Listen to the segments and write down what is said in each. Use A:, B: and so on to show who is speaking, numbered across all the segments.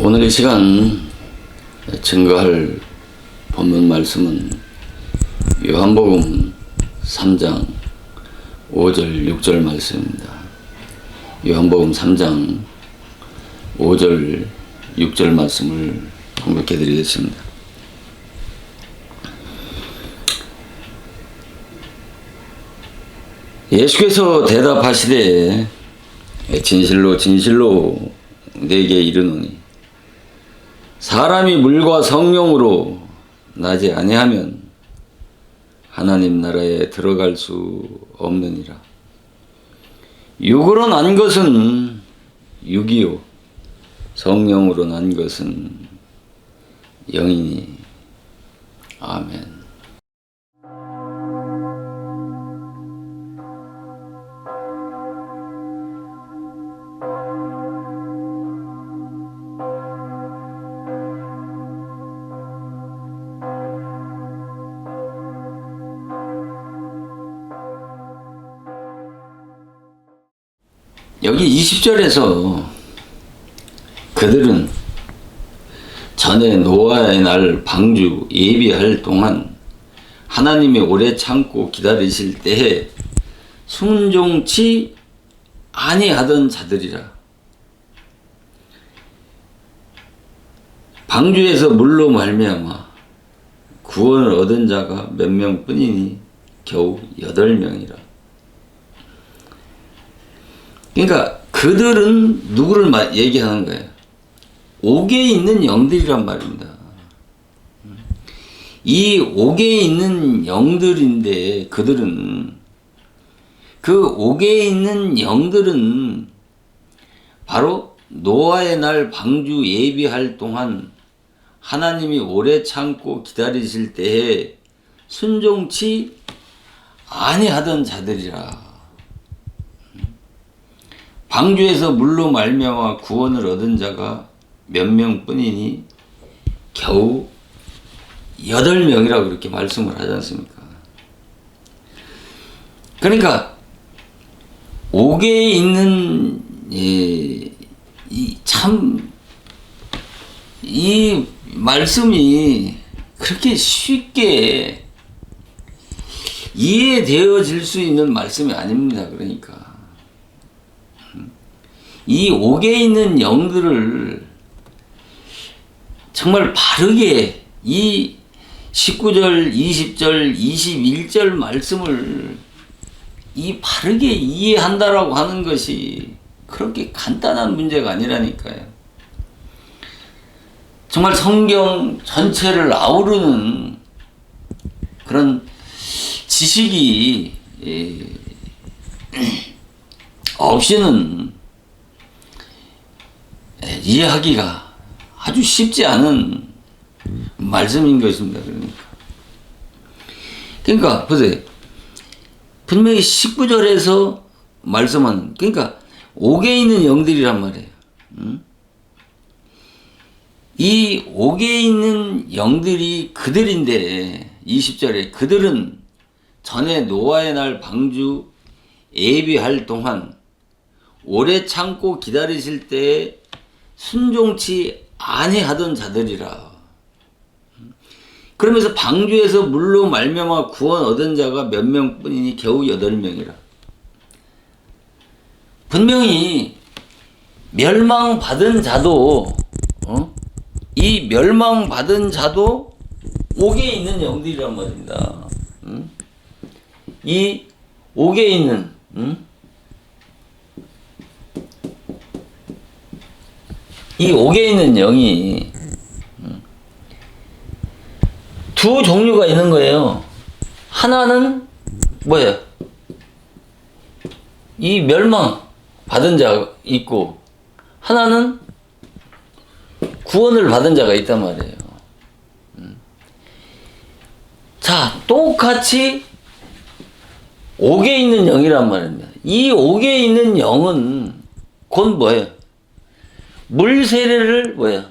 A: 오늘 이 시간 증거할 본문 말씀은 요한복음 3장 5절 6절 말씀입니다. 요한복음 3장 5절 6절 말씀을 공독해 드리겠습니다. 예수께서 대답하시되 진실로 진실로 내게 이르노니 사람이 물과 성령으로 나지 아니하면 하나님 나라에 들어갈 수 없느니라. 육으로 난 것은 육이요 성령으로 난 것은 영이니. 아멘. 여기 20절에서 그들은 전에 노아의 날 방주 예비할 동안 하나님이 오래 참고 기다리실 때에 순종치 아니하던 자들이라. 방주에서 물로 말미암아 구원을 얻은 자가 몇 명뿐이니 겨우 8명이라. 그러니까 그들은 누구를 얘기하는 거예요? 옥에 있는 영들이란 말입니다. 이 옥에 있는 영들인데 그들은 그 옥에 있는 영들은 바로 노아의 날 방주 예비할 동안 하나님이 오래 참고 기다리실 때에 순종치 아니하던 자들이라. 방주에서 물로 말미암아 구원을 얻은 자가 몇 명뿐이니 겨우 8명이라고 그렇게 말씀을 하지 않습니까? 그러니까 옥에 있는 이 말씀이 그렇게 쉽게 이해되어질 수 있는 말씀이 아닙니다. 그러니까 이 옥에 있는 영들을 정말 바르게 이 19절, 20절, 21절 말씀을 바르게 이해한다라고 하는 것이 그렇게 간단한 문제가 아니라니까요. 정말 성경 전체를 아우르는 그런 지식이 없이는 이해하기가 아주 쉽지 않은 말씀인 것입니다. 그러니까 보세요. 분명히 19절에서 말씀은 그러니까 옥에 있는 영들이란 말이에요. 이 옥에 있는 영들이 그들인데 20절에 그들은 전에 노아의 날 방주 예비할 동안 오래 참고 기다리실 때에 순종치 아니하던 자들이라. 그러면서 방주에서 물로 말미암아 구원 얻은 자가 몇 명뿐이니 겨우 8명이라. 분명히 멸망받은 자도 이 멸망받은 자도 옥에 있는 영들이란 말입니다. 이 옥에 있는 이 옥에 있는 영이 두 종류가 있는 거예요. 하나는 뭐예요? 이 멸망 받은 자 있고 하나는 구원을 받은 자가 있단 말이에요. 자, 똑같이 옥에 있는 영이란 말입니다. 이 옥에 있는 영은 곧 뭐예요? 물 세례를 뭐예요?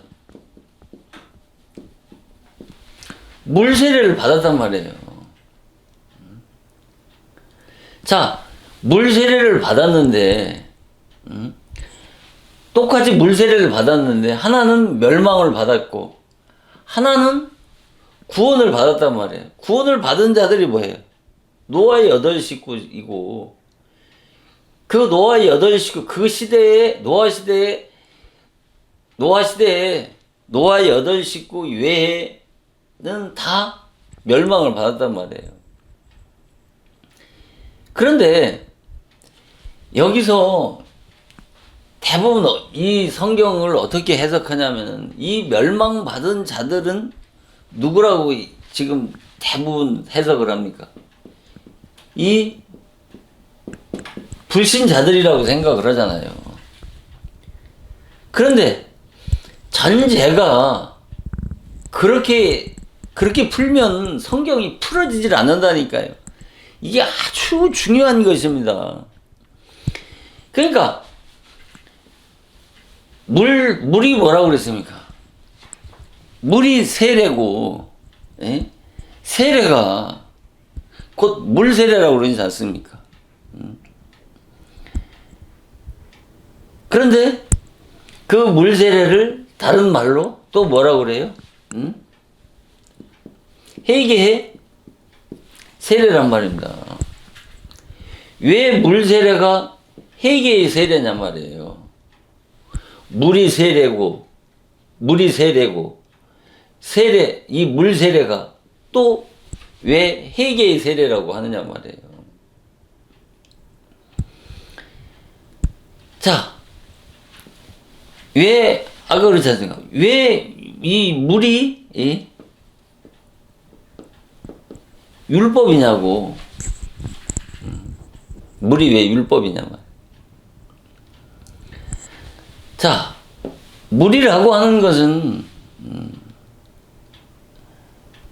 A: 물 세례를 받았단 말이에요. 자, 물 세례를 받았는데 똑같이 물 세례를 받았는데 하나는 멸망을 받았고 하나는 구원을 받았단 말이에요. 구원을 받은 자들이 뭐예요? 노아의 8식구이고 그 노아의 8식구 그 시대에 노아의 8식구 외에는 다 멸망을 받았단 말이에요. 그런데 여기서 대부분 이 성경을 어떻게 해석하냐면 이 멸망받은 자들은 누구라고 지금 대부분 해석을 합니까? 이 불신자들이라고 생각을 하잖아요. 그런데 전제가 그렇게 풀면 성경이 풀어지질 않는다니까요. 이게 아주 중요한 것입니다. 그러니까 물이 뭐라고 그랬습니까? 물이 세례고, 예? 세례가 곧 물 세례라고 그러지 않습니까? 그런데 그 물 세례를 다른 말로 또 뭐라고 그래요? 회개의 세례란 말입니다. 왜 물 세례가 회개의 세례냔 말이에요. 물이 세례고 세례, 이 물 세례가 또 왜 회개의 세례라고 하느냐 말이에요. 자, 왜 아까 그렇지 않습니까? 왜 이 물이 율법이냐고. 물이 왜 율법이냐 말. 자, 물이라고 하는 것은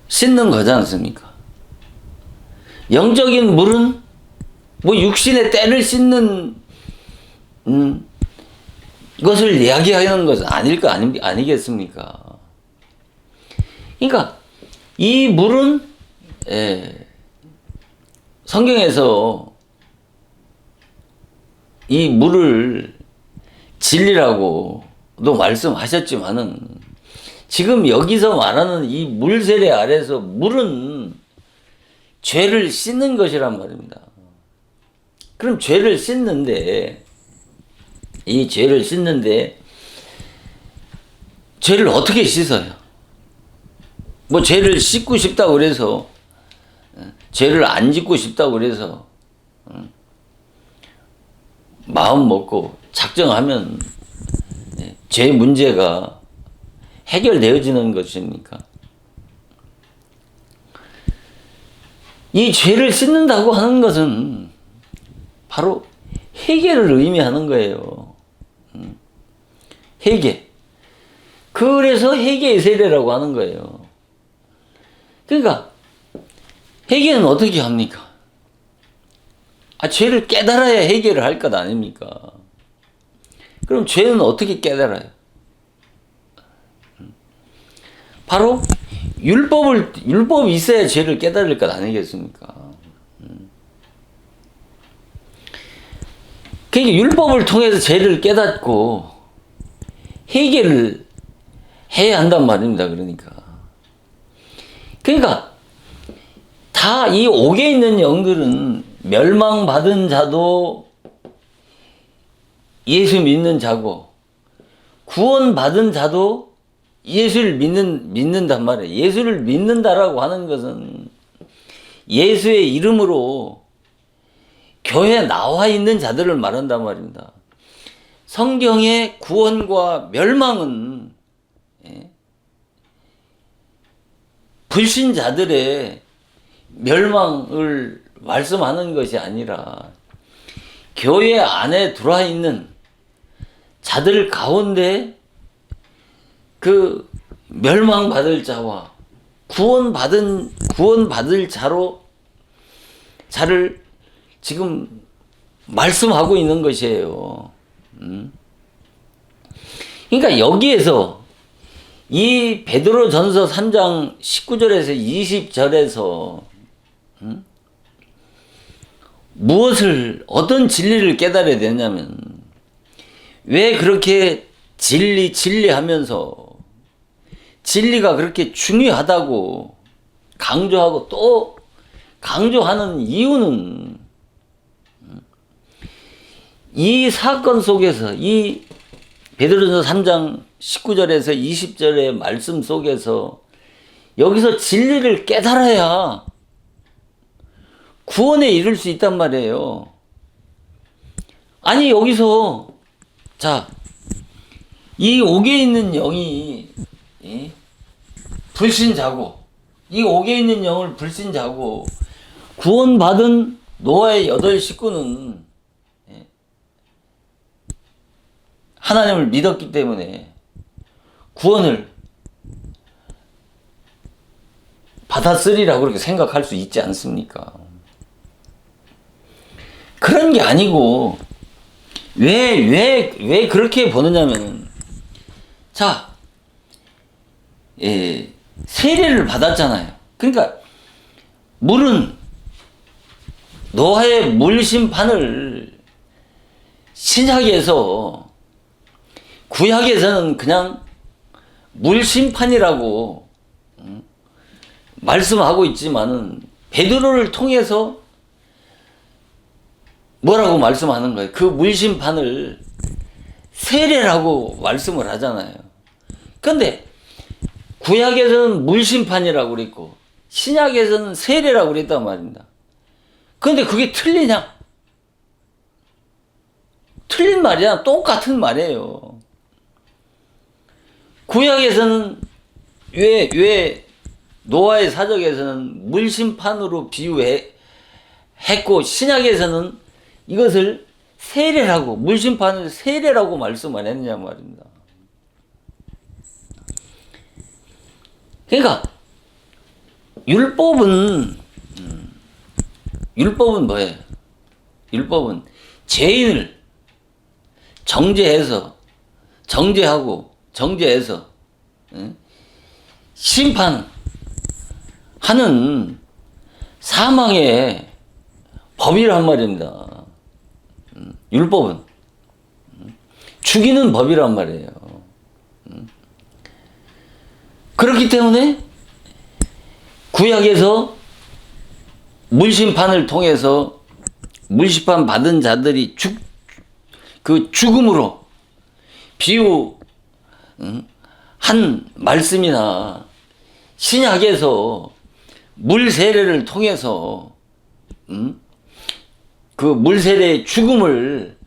A: 씻는 거지 않습니까? 영적인 물은 뭐 육신의 때를 씻는 것을 이야기하는 것은 아니겠습니까? 그러니까 이 물은 성경에서 이 물을 진리라고도 말씀하셨지만은 지금 여기서 말하는 이 물 세례 아래서 물은 죄를 씻는 것이란 말입니다. 그럼 죄를 씻는데 죄를 어떻게 씻어요? 뭐 죄를 씻고 싶다고 그래서 죄를 안 짓고 싶다고 그래서 마음 먹고 작정하면 죄 문제가 해결되어지는 것입니까? 이 죄를 씻는다고 하는 것은 바로 회개를 의미하는 거예요. 회개. 그래서 회개의 세례라고 하는 거예요. 그러니까 회개는 어떻게 합니까? 죄를 깨달아야 회개를 할 것 아닙니까? 그럼 죄는 어떻게 깨달아요? 바로 율법이 있어야 죄를 깨달을 것 아니겠습니까? 그러니까 율법을 통해서 죄를 깨닫고 회개를 해야 한단 말입니다. 그러니까 다 이 옥에 있는 영들은 멸망받은 자도 예수 믿는 자고 구원받은 자도 예수를 믿는단 말이에요. 예수를 믿는다라고 하는 것은 예수의 이름으로 교회에 나와 있는 자들을 말한단 말입니다. 성경의 구원과 멸망은 불신자들의 멸망을 말씀하는 것이 아니라 교회 안에 들어와 있는 자들 가운데 그 멸망받을 자와 구원받을 자를 지금 말씀하고 있는 것이에요. 그러니까 여기에서 이 베드로전서 3장 19절에서 20절에서 어떤 진리를 깨달아야 되냐면 왜 그렇게 진리하면서 진리가 그렇게 중요하다고 강조하고 또 강조하는 이유는 이 사건 속에서 이 베드로전서 3장 19절에서 20절의 말씀 속에서 여기서 진리를 깨달아야 구원에 이를 수 있단 말이에요. 아니 여기서 이 옥에 있는 영이 불신자고 이 옥에 있는 영을 불신자고 구원받은 노아의 8 식구는 하나님을 믿었기 때문에 구원을 받았으리라고 그렇게 생각할 수 있지 않습니까? 그런 게 아니고 왜 그렇게 보느냐면 세례를 받았잖아요. 그러니까 물은 노아의 물 심판을 신약에서 구약에서는 그냥 물 심판이라고 말씀하고 있지만은 베드로를 통해서 뭐라고 말씀하는 거예요? 그 물 심판을 세례라고 말씀을 하잖아요. 그런데 구약에서는 물 심판이라고 그랬고 신약에서는 세례라고 그랬단 말입니다. 그런데 그게 틀리냐? 틀린 말이야. 똑같은 말이에요. 구약에서는 왜 노아의 사적에서는 물 심판으로 비유했고 신약에서는 이것을 세례라고 물 심판을 세례라고 말씀을 했느냐 말입니다. 그러니까 율법은 뭐예요? 율법은 죄인을 정죄해서 심판하는 사망의 법이란 말입니다. 율법은 죽이는 법이란 말이에요. 그렇기 때문에 구약에서 물심판을 통해서 물심판 받은 자들이 그 죽음으로 비유한 말씀이나 신약에서 물 세례를 통해서 그 물 세례의 죽음을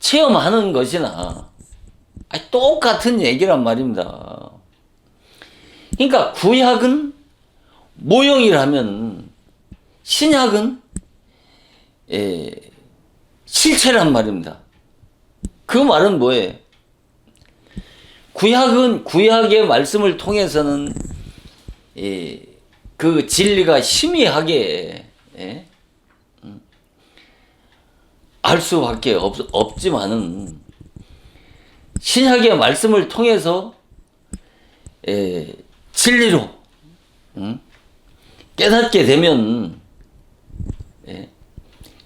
A: 체험하는 것이나 똑같은 얘기란 말입니다. 그러니까 구약은 모형이라면 신약은 실체란 말입니다. 그 말은 뭐예요? 구약의 말씀을 통해서는 그 진리가 희미하게 알 수밖에 없지만은 신약의 말씀을 통해서 진리로 깨닫게 되면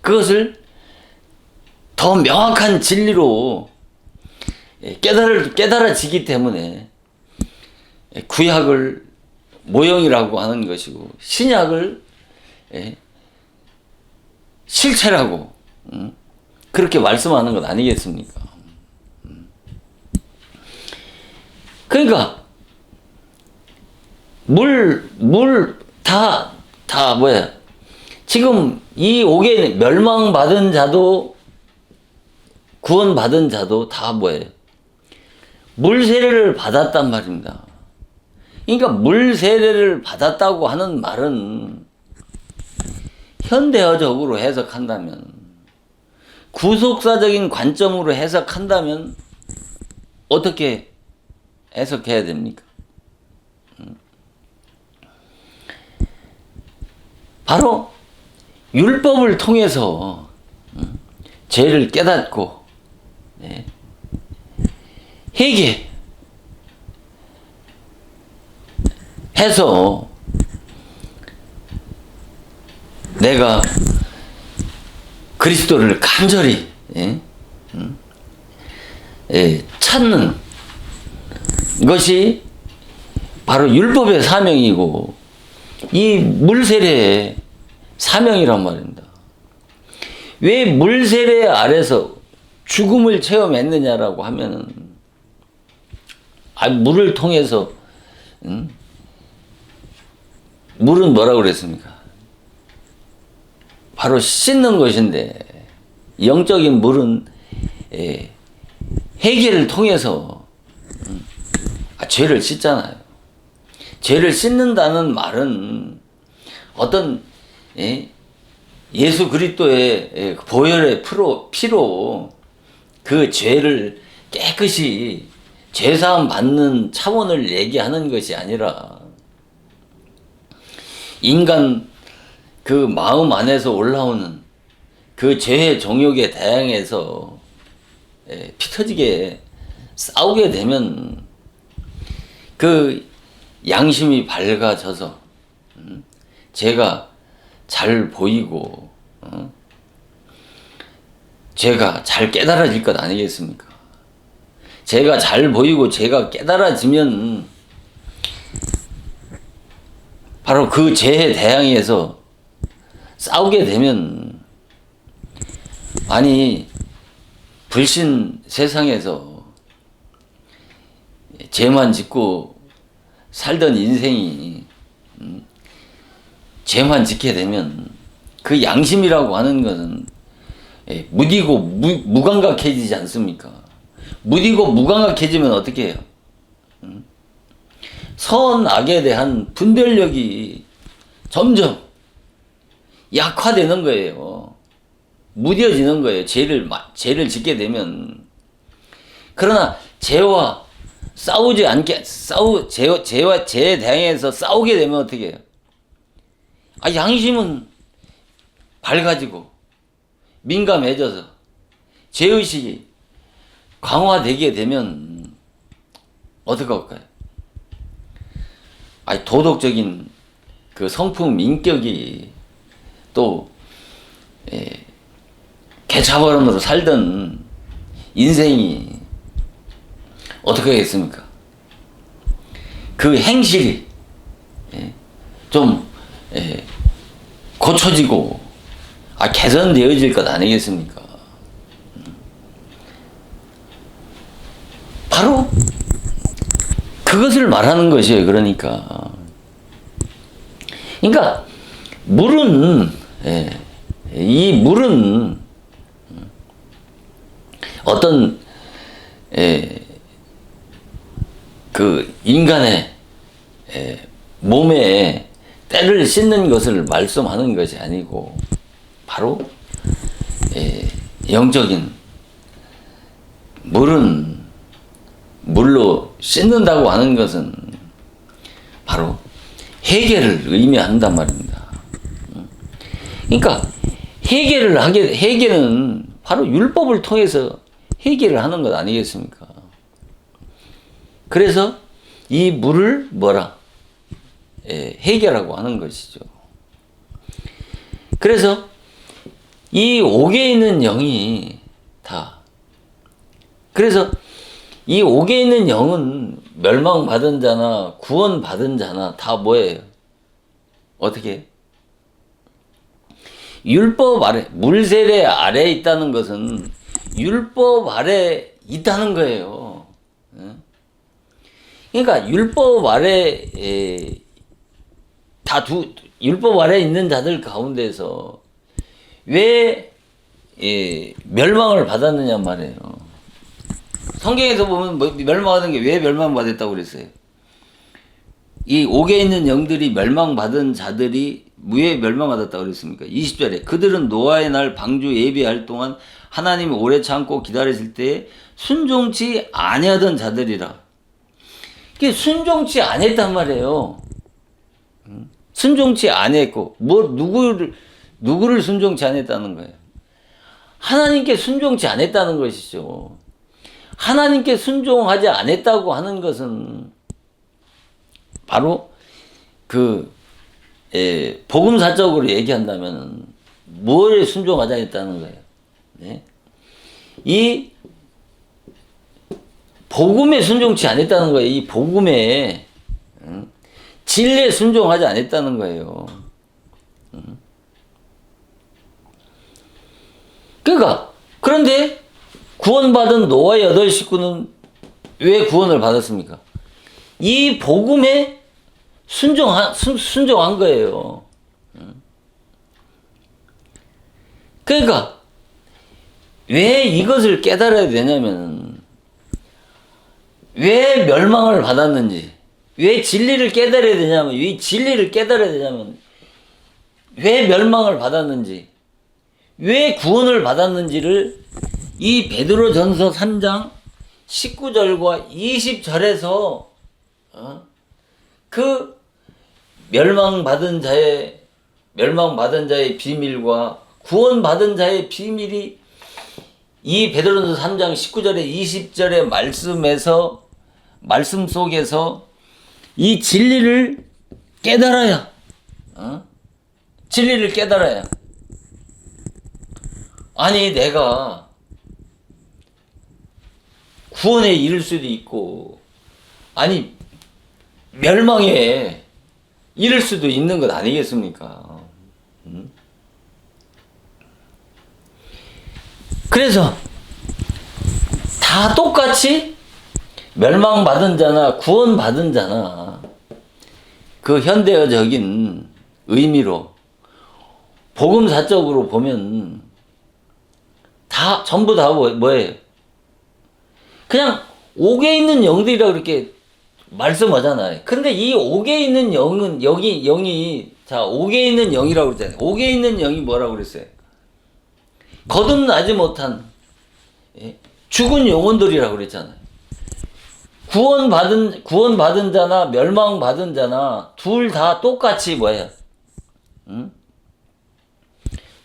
A: 그것을 더 명확한 진리로 깨달아지기 때문에 구약을 모형이라고 하는 것이고 신약을 실체라고 그렇게 말씀하는 것 아니겠습니까? 그러니까 다 뭐야? 지금 이 옥에 멸망받은 자도 구원받은 자도 다 뭐예요? 물 세례를 받았단 말입니다. 그러니까 물 세례를 받았다고 하는 말은 현대어적으로 해석한다면, 구속사적인 관점으로 해석한다면 어떻게 해석해야 됩니까? 바로 율법을 통해서 죄를 깨닫고 회개해서 내가 그리스도를 간절히 찾는 것이 바로 율법의 사명이고 이 물세례의 사명이란 말입니다. 왜 물세례 아래서 죽음을 체험했느냐라고 하면은 물을 통해서 물은 뭐라고 그랬습니까? 바로 씻는 것인데 영적인 물은 회개를 통해서 죄를 씻잖아요. 죄를 씻는다는 말은 어떤 예수 그리스도의 보혈의 피로 그 죄를 깨끗이 죄사함 받는 차원을 얘기하는 것이 아니라 인간 그 마음 안에서 올라오는 그 죄의 정욕에 대항해서 피 터지게 싸우게 되면 그 양심이 밝아져서 죄가 잘 보이고 죄가 잘 깨달아질 것 아니겠습니까? 죄가 잘 보이고 죄가 깨달아지면 바로 그 죄에 대항해서 싸우게 되면 불신 세상에서 죄만 짓고 살던 인생이 죄만 짓게 되면 그 양심이라고 하는 것은 무디고 무감각해지지 않습니까? 무디고 무감각해지면 어떻게 해요? 선악에 대한 분별력이 점점 약화되는 거예요. 무뎌지는 거예요. 죄를 짓게 되면. 그러나 죄와 싸우지 않게, 죄와 죄에 대항해서 싸우게 되면 어떻게 해요? 양심은 밝아지고, 민감해져서, 죄의식이 강화되게 되면, 어떻게 할까요? 도덕적인 그 성품, 인격이 또, 개차반으로 살던 인생이 어떻게 하겠습니까? 그 행실이 좀 고쳐지고 개선되어질 것 아니겠습니까? 바로 그것을 말하는 것이에요. 그러니까 물은 이 물은 어떤 그 인간의 몸에 때를 씻는 것을 말씀하는 것이 아니고 바로 영적인 물은 물로 씻는다고 하는 것은 바로 회개를 의미한단 말입니다. 그러니까 회개는 바로 율법을 통해서 회개를 하는 것 아니겠습니까? 그래서 이 물을 뭐라? 회개라고 하는 것이죠. 그래서 이 옥에 있는 영이 다, 그래서 이 옥에 있는 영은 멸망받은 자나 구원받은 자나 다 뭐예요? 어떻게? 율법 아래, 물세례 아래에 있다는 것은 율법 아래 있다는 거예요. 그러니까 율법 아래 율법 아래 있는 자들 가운데서 왜 멸망을 받았느냐 말이에요. 성경에서 보면 멸망하는 게 왜 멸망받았다고 그랬어요? 이 옥에 있는 영들이 멸망받은 자들이 왜 멸망받았다고 그랬습니까? 20절에 그들은 노아의 날 방주 예비할 동안 하나님이 오래 참고 기다리실 때에 순종치 아니하던 자들이라. 이게 순종치 아니했단 말이에요. 순종치 아니했고 누구를 순종치 아니했다는 거예요? 하나님께 순종치 아니했다는 것이죠. 하나님께 순종하지 않았다고 하는 것은 바로 복음사적으로 얘기한다면 뭐에 순종하지 않았다는 거예요? 네? 이 복음에 순종치 않았다는 거예요. 이 복음에 진리에 순종하지 않았다는 거예요. 그러니까 그런데 구원받은 노아의 8 식구는 왜 구원을 받았습니까? 이 복음에 순종한 거예요. 그러니까 왜 이것을 깨달아야 되냐면 왜 멸망을 받았는지, 왜 진리를 깨달아야 되냐면, 왜 멸망을 받았는지, 왜 구원을 받았는지를 이 베드로전서 3장 19절과 20절에서 그 멸망받은 자의 비밀과 구원받은 자의 비밀이 이 베드로전서 3장 19절에 20절의 말씀 속에서 이 진리를 깨달아야, 아니 내가 구원에 이를 수도 있고 아니 멸망에 이를 수도 있는 것 아니겠습니까? 그래서 다 똑같이 멸망받은 자나 구원받은 자나 그 현대어적인 의미로 복음사적으로 보면 다 전부 다 뭐예요? 그냥 옥에 있는 영들이라고 그렇게 말씀하잖아요. 근데 이 옥에 있는 영은 옥에 있는 영이라고 그랬잖아요. 옥에 있는 영이 뭐라고 그랬어요? 거듭나지 못한 죽은 영혼들이라고 그랬잖아요. 구원받은 자나 멸망받은 자나 둘 다 똑같이 뭐예요?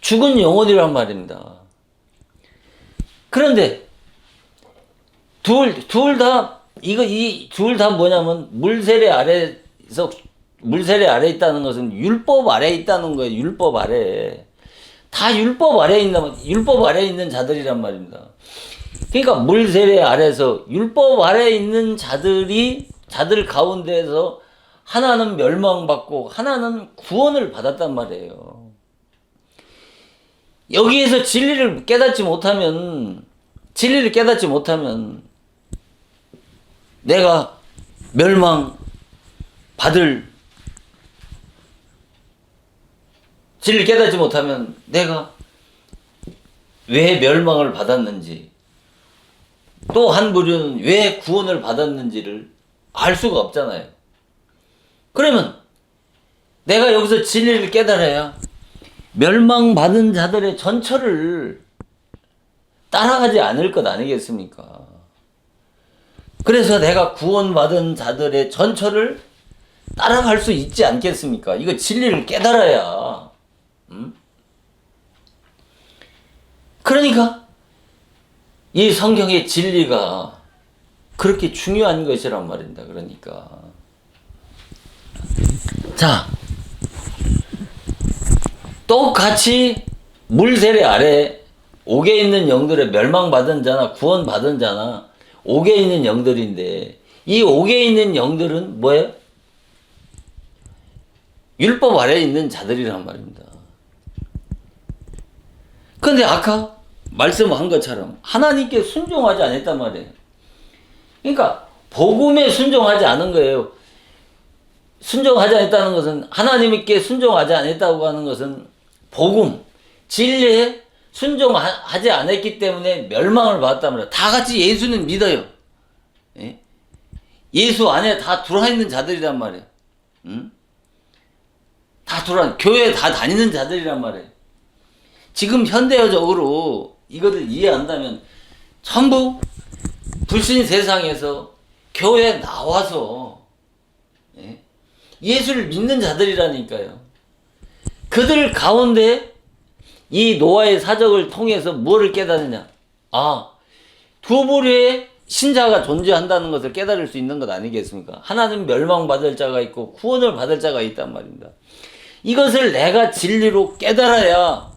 A: 죽은 영혼이란 말입니다. 그런데 둘 다 뭐냐면 물세례 아래 있다는 것은 율법 아래 있다는 거예요. 율법 아래. 다 율법 아래 있는 자들이란 말입니다. 그러니까 물세례 아래서 율법 아래 있는 자들 가운데에서 하나는 멸망받고 하나는 구원을 받았단 말이에요. 여기에서 진리를 깨닫지 못하면 내가 진리를 깨닫지 못하면 내가 왜 멸망을 받았는지, 또 한 부류는 왜 구원을 받았는지를 알 수가 없잖아요. 그러면 내가 여기서 진리를 깨달아야 멸망받은 자들의 전철을 따라가지 않을 것 아니겠습니까? 그래서 내가 구원받은 자들의 전철을 따라갈 수 있지 않겠습니까? 이거 진리를 깨달아야. 그러니까 이 성경의 진리가 그렇게 중요한 것이란 말입니다. 그러니까 자, 똑같이 물세례 아래 옥에 있는 영들의 멸망받은 자나 구원받은 자나 옥에 있는 영들인데, 이 옥에 있는 영들은 뭐예요? 율법 아래에 있는 자들이란 말입니다. 근데 아까 말씀한 것처럼 하나님께 순종하지 않았단 말이에요. 그러니까 복음에 순종하지 않은 거예요. 순종하지 않았다는 것은, 하나님께 순종하지 않았다고 하는 것은 복음, 진리에 순종하지 않았기 때문에 멸망을 받았단 말이에요. 다 같이 예수는 믿어요. 예? 예수 안에 다 들어와 있는 자들이란 말이에요. 다 교회에 다 다니는 자들이란 말이에요. 지금 현대적으로 이것을 이해한다면 전부 불신 세상에서 교회에 나와서 예수를 믿는 자들이라니까요. 그들 가운데 이 노아의 사적을 통해서 무엇을 깨닫느냐? 두 부류의 신자가 존재한다는 것을 깨달을 수 있는 것 아니겠습니까? 하나는 멸망받을 자가 있고 구원을 받을 자가 있단 말입니다. 이것을 내가 진리로 깨달아야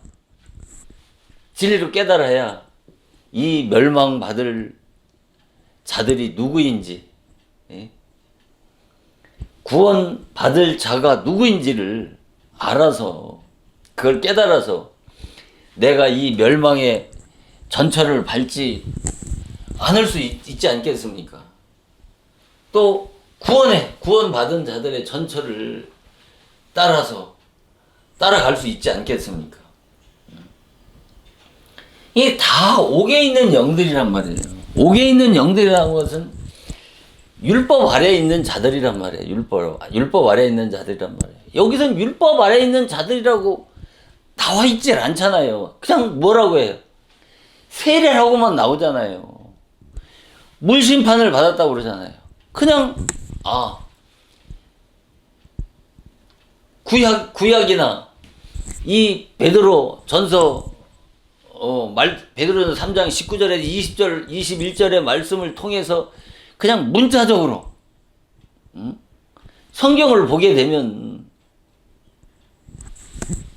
A: 이 멸망받을 자들이 누구인지, 구원받을 자가 누구인지를 알아서, 그걸 깨달아서 내가 이 멸망의 전철을 밟지 않을 수 있지 않겠습니까? 또 구원받은 자들의 전철을 따라갈 수 있지 않겠습니까? 이게 다 옥에 있는 영들이란 말이에요. 옥에 있는 영들이라는 것은 율법 아래에 있는 자들이란 말이에요. 율법 아래에 있는 자들이란 말이에요. 여기선 율법 아래에 있는 자들이라고 나와 있질 않잖아요. 그냥 뭐라고 해요? 세례라고만 나오잖아요. 물심판을 받았다고 그러잖아요. 그냥 구약이나 이 베드로 전서 베드로전서 3장 19절에서 20절 21절의 말씀을 통해서 그냥 문자적으로 성경을 보게 되면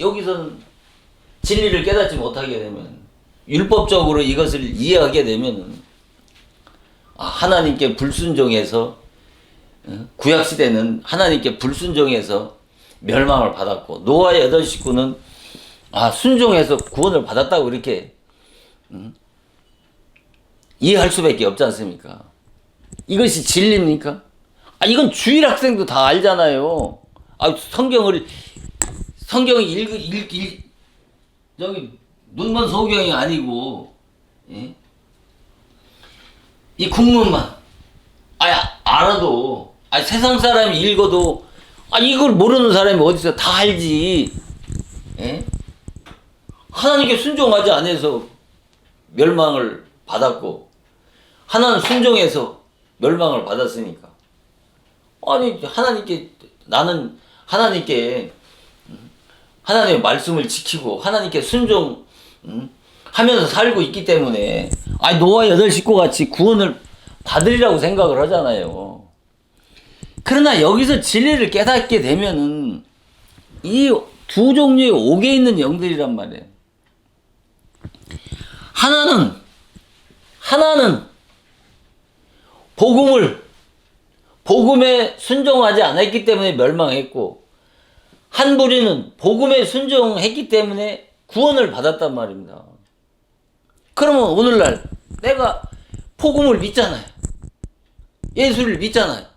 A: 여기서는 진리를 깨닫지 못하게 되면, 율법적으로 이것을 이해하게 되면 하나님께 불순종해서, 구약시대는 하나님께 불순종해서 멸망을 받았고, 노아의 8 식구는 순종해서 구원을 받았다고 이렇게 이해할 수밖에 없지 않습니까? 이것이 진리입니까? 이건 주일 학생도 다 알잖아요. 성경이 저기 눈먼 소경이 아니고, 이 국문만 알아도, 세상 사람이 읽어도 이걸 모르는 사람이 어디 있어? 다 알지. 하나님께 순종하지 않아서 멸망을 받았고, 하나는 순종해서 멸망을 받았으니까. 나는 하나님의 말씀을 지키고 하나님께 순종 하면서 살고 있기 때문에 노아 8 식구 같이 구원을 받으리라고 생각을 하잖아요. 그러나 여기서 진리를 깨닫게 되면은 이 두 종류의 옥에 있는 영들이란 말이에요. 하나는 복음에 순종하지 않았기 때문에 멸망했고, 한 부류는 복음에 순종했기 때문에 구원을 받았단 말입니다. 그러면 오늘날 내가 복음을 믿잖아요. 예수를 믿잖아요.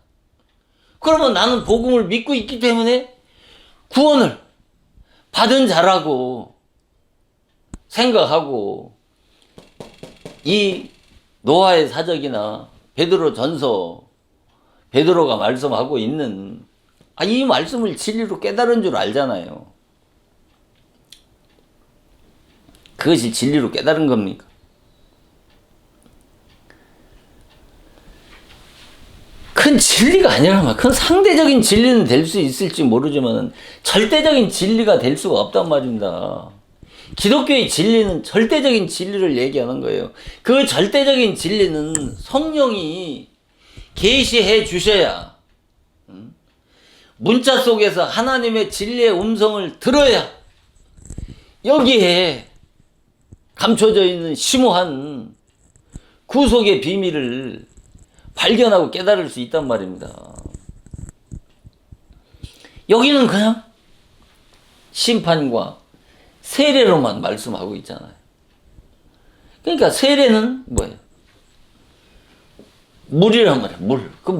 A: 그러면 나는 복음을 믿고 있기 때문에 구원을 받은 자라고 생각하고, 이 노아의 사적이나 베드로 전서, 베드로가 말씀하고 있는 이 말씀을 진리로 깨달은 줄 알잖아요. 그것이 진리로 깨달은 겁니까? 그건 진리가 아니란 말이야. 그건 상대적인 진리는 될 수 있을지 모르지만 절대적인 진리가 될 수가 없단 말입니다. 기독교의 진리는 절대적인 진리를 얘기하는 거예요. 그 절대적인 진리는 성령이 계시해 주셔야, 문자 속에서 하나님의 진리의 음성을 들어야 여기에 감춰져 있는 심오한 구속의 비밀을 발견하고 깨달을 수 있단 말입니다. 여기는 그냥 심판과 세례로만 말씀하고 있잖아요. 그러니까 세례는 뭐예요? 물이란 말이에요. 물. 그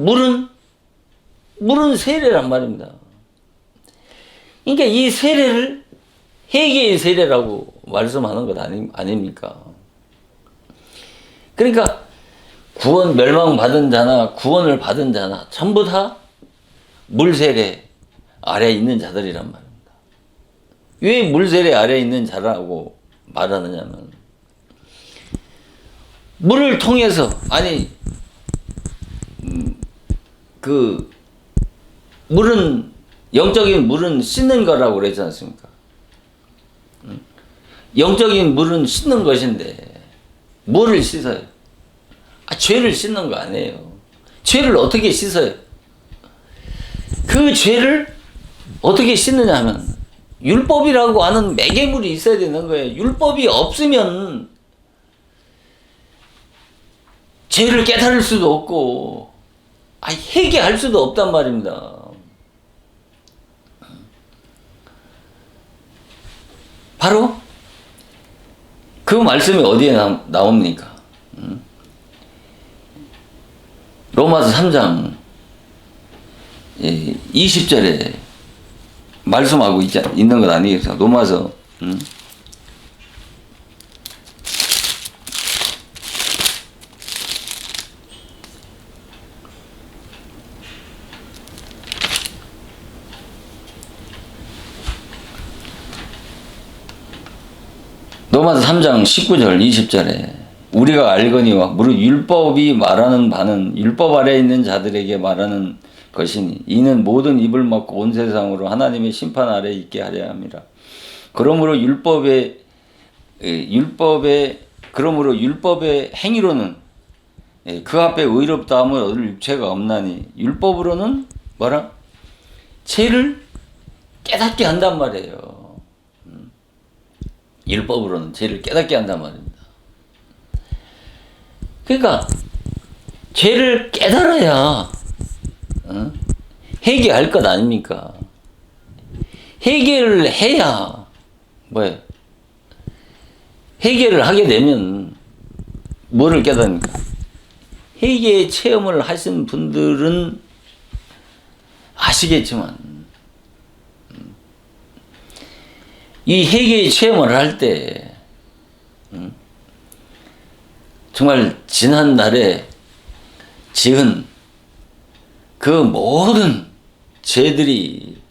A: 물은 세례란 말입니다. 그러니까 이 세례를 회개의 세례라고 말씀하는 것 아닙니까? 그러니까 구원 멸망받은 자나 구원을 받은 자나 전부 다 물세례 아래에 있는 자들이란 말입니다. 왜 물세례 아래에 있는 자라고 말하느냐면, 물을 통해서, 그 물은, 영적인 물은 씻는 거라고 그러지 않습니까? 영적인 물은 씻는 것인데 뭐를 씻어요? 죄를 씻는 거 아니에요. 죄를 어떻게 씻어요? 그 죄를 어떻게 씻느냐 하면 율법이라고 하는 매개물이 있어야 되는 거예요. 율법이 없으면 죄를 깨달을 수도 없고 회개할 수도 없단 말입니다. 바로 그 말씀이 어디에 나옵니까? 로마서 3장 20절에 말씀하고 있는 것 아니겠어요? 로마서 로마서 3장 19절 20절에 우리가 알거니와 무릇 율법이 말하는 바는 율법 아래에 있는 자들에게 말하는 것이니 이는 모든 입을 막고 온 세상으로 하나님의 심판 아래에 있게 하려 함이라. 그러므로 율법의 행위로는 그 앞에 의롭다함을 얻을 육체가 없나니 율법으로는 뭐라? 죄를 깨닫게 한단 말이에요. 율법으로는 죄를 깨닫게 한단 말입니다. 그러니까 죄를 깨달아야 회개할 것 아닙니까? 회개를 해야 뭐예요? 회개를 하게 되면 뭐를 깨닫습니까? 회개의 체험을 하신 분들은 아시겠지만 이 회개의 체험을 할 때 정말 지난 날에 지은 그 모든 죄들이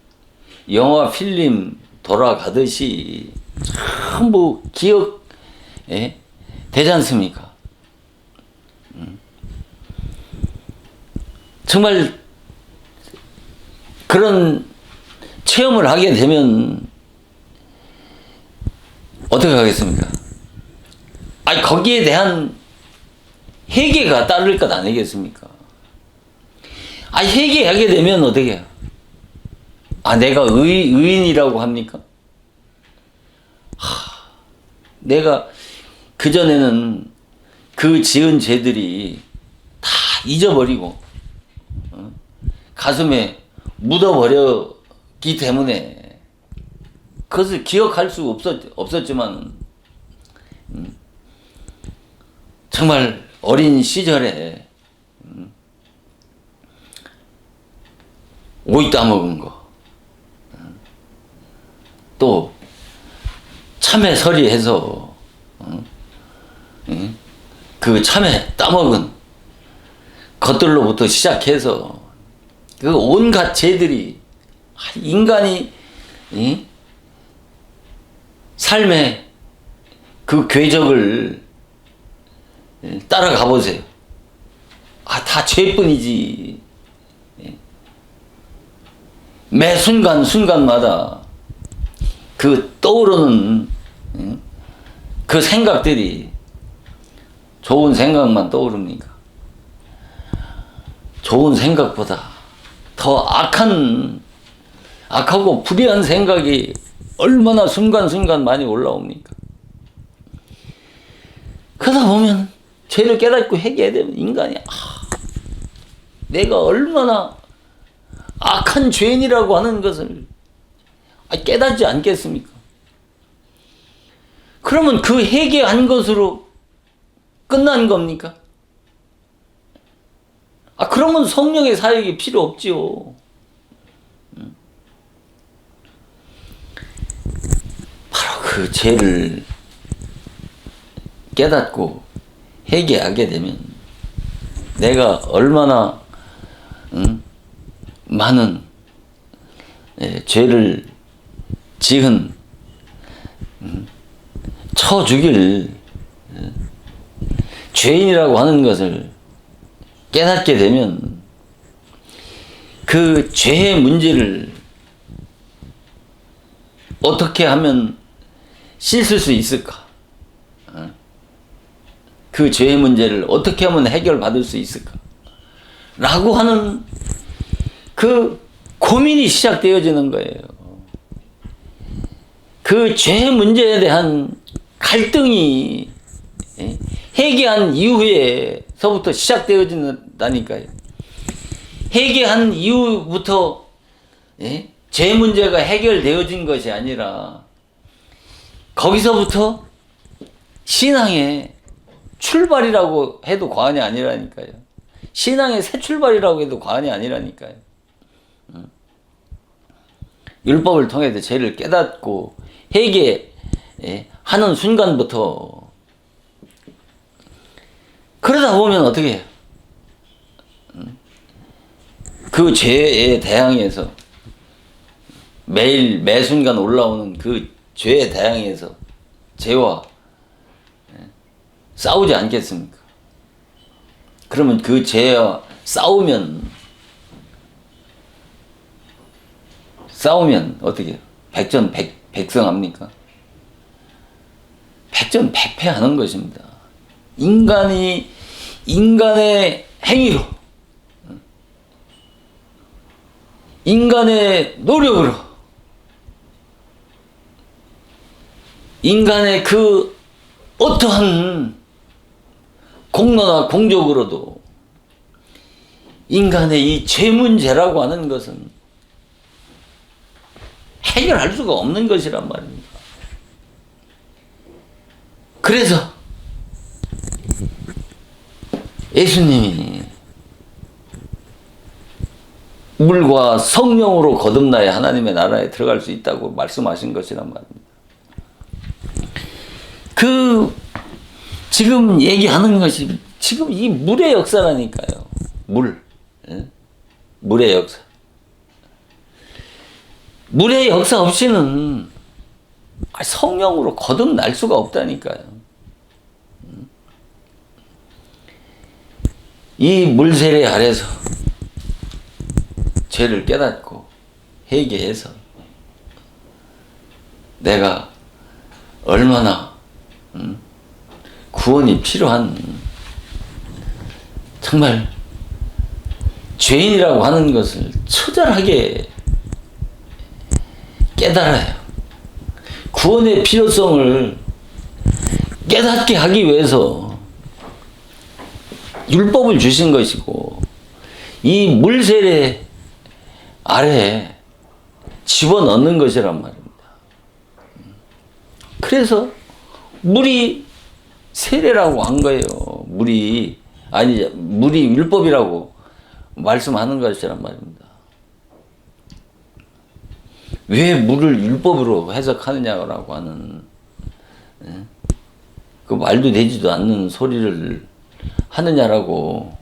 A: 영화 필름 돌아가듯이 전부 되지 않습니까? 정말 그런 체험을 하게 되면 어떻게 하겠습니까? 거기에 대한 회개가 따를 것 아니겠습니까? 회개하게 되면 어떻게 해요? 내가 의인이라고 합니까? 내가 그전에는 그 지은 죄들이 다 잊어버리고 가슴에 묻어버렸기 때문에 그것을 기억할 수 없었지만 정말 어린 시절에 오이 따먹은 거, 또 참외 서리해서 그 참외 따먹은 것들로부터 시작해서 그 온갖 죄들이 인간이 삶의 그 궤적을 따라가 보세요. 다 죄뿐이지. 매 순간순간마다 그 떠오르는 그 생각들이 좋은 생각만 떠오릅니까? 좋은 생각보다 더 악하고 불의한 생각이 얼마나 순간순간 많이 올라옵니까? 그러다 보면 죄를 깨닫고 회개되면 인간이 내가 얼마나 악한 죄인이라고 하는 것을 깨닫지 않겠습니까? 그러면 그 회개한 것으로 끝난 겁니까? 그러면 성령의 사역이 필요 없지요. 바로 그 죄를 깨닫고 회개하게 되면 내가 얼마나 많은 죄를 지은 쳐 죽일 죄인이라고 하는 것을 깨닫게 되면 그 죄의 문제를 어떻게 하면 씻을 수 있을까? 그 죄의 문제를 어떻게 하면 해결받을 수 있을까? 라고 하는 그 고민이 시작되어지는 거예요. 그 죄의 문제에 대한 갈등이 회개한 이후에서부터 시작되어진다니까요. 회개한 이후부터 죄 문제가 해결되어진 것이 아니라 거기서부터 신앙의 출발이라고 해도 과언이 아니라니까요. 신앙의 새 출발이라고 해도 과언이 아니라니까요. 율법을 통해서 죄를 깨닫고 회개하는 순간부터 그러다 보면 어떻게 해요? 그 죄에 대항해서 매일 매 순간 올라오는 그 죄에 대항해서 죄와 싸우지 않겠습니까? 그러면 그 죄와 싸우면 어떻게 해요? 백전백승합니까? 백전백패하는 것입니다. 인간의 행위로, 인간의 노력으로, 인간의 그 어떠한 공로나 공적으로도 인간의 이 죄 문제라고 하는 것은 해결할 수가 없는 것이란 말입니다. 그래서 예수님이 물과 성령으로 거듭나야 하나님의 나라에 들어갈 수 있다고 말씀하신 것이란 말입니다. 지금 얘기하는 것이 지금 이 물의 역사라니까요. 물의 역사. 물의 역사 없이는 성령으로 거듭날 수가 없다니까요. 이 물세례 아래서 죄를 깨닫고 회개해서 내가 얼마나 구원이 필요한 정말 죄인이라고 하는 것을 처절하게 깨달아요. 구원의 필요성을 깨닫게 하기 위해서 율법을 주신 것이고 이 물세례 아래에 집어넣는 것이란 말입니다. 그래서 물이 세례라고 한 거예요. 물이 율법이라고 말씀하는 것이란 말입니다. 왜 물을 율법으로 해석하느냐라고 하는 그 말도 되지도 않는 소리를 하느냐라고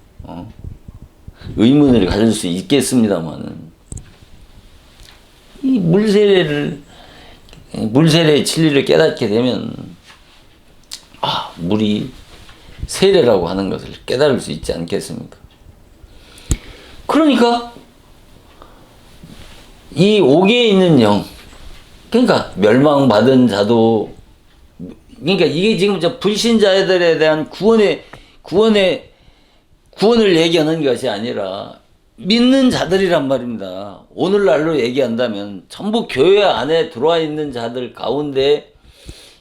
A: 의문을 가질 수 있겠습니다만은 이 물세례의 진리를 깨닫게 되면 물이 세례라고 하는 것을 깨달을 수 있지 않겠습니까? 그러니까 이 옥에 있는 영, 그러니까 멸망받은 자도, 그러니까 이게 지금 저 불신자들에 대한 구원을 얘기하는 것이 아니라 믿는 자들이란 말입니다. 오늘날로 얘기한다면 전부 교회 안에 들어와 있는 자들 가운데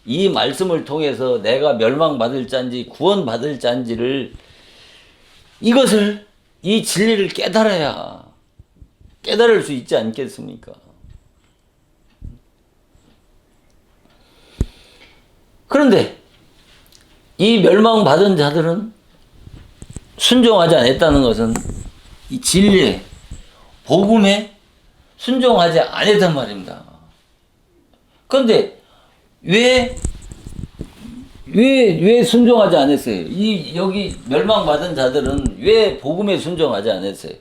A: 이 말씀을 통해서 내가 멸망받을 자인지 구원받을 자인지를, 이것을, 이 진리를 깨달을 수 있지 않겠습니까? 그런데 이 멸망받은 자들은 순종하지 않았다는 것은 이 진리에, 복음에 순종하지 않았단 말입니다. 그런데 왜 순종하지 않았어요? 여기 멸망받은 자들은 왜 복음에 순종하지 않았어요?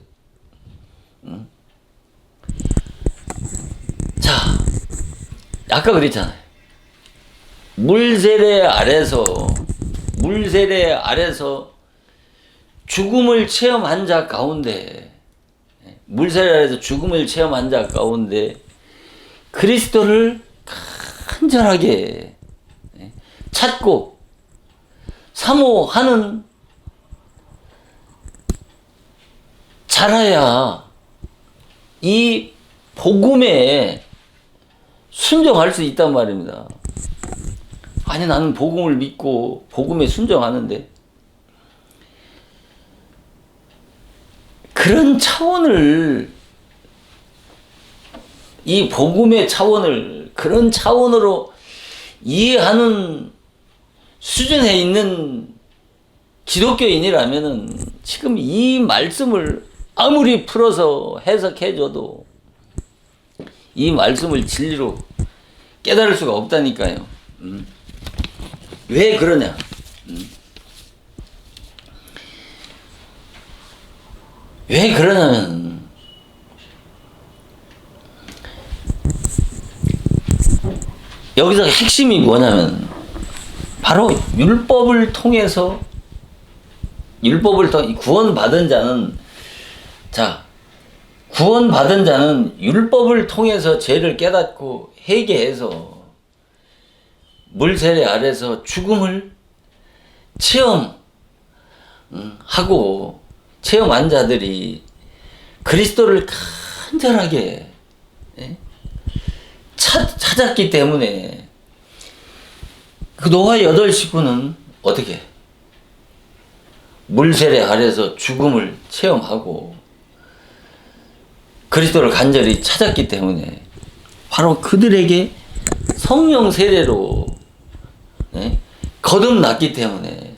A: 자, 아까 그랬잖아요. 물세례 아래서 죽음을 체험한 자 가운데, 물세례 아래서 죽음을 체험한 자 가운데 그리스도를 간절하게 찾고 사모하는 자라야 이 복음에 순종할 수 있단 말입니다. 아니, 나는 복음을 믿고 복음에 순종하는데, 그런 차원을, 이 복음의 차원을 그런 차원으로 이해하는 수준에 있는 기독교인이라면은 지금 이 말씀을 아무리 풀어서 해석해줘도 이 말씀을 진리로 깨달을 수가 없다니까요. 왜 그러냐? 왜 그러냐면, 여기서 핵심이 뭐냐면 바로 율법을 통해서 구원받은 자는 율법을 통해서 죄를 깨닫고 회개해서 물세례 아래서 죽음을 체험한 자들이 그리스도를 간절하게 찾았기 때문에, 그 노아 8식구는 어떻게 물세례 아래서 죽음을 체험하고 그리스도를 간절히 찾았기 때문에 바로 그들에게 성령 세례로 거듭났기 때문에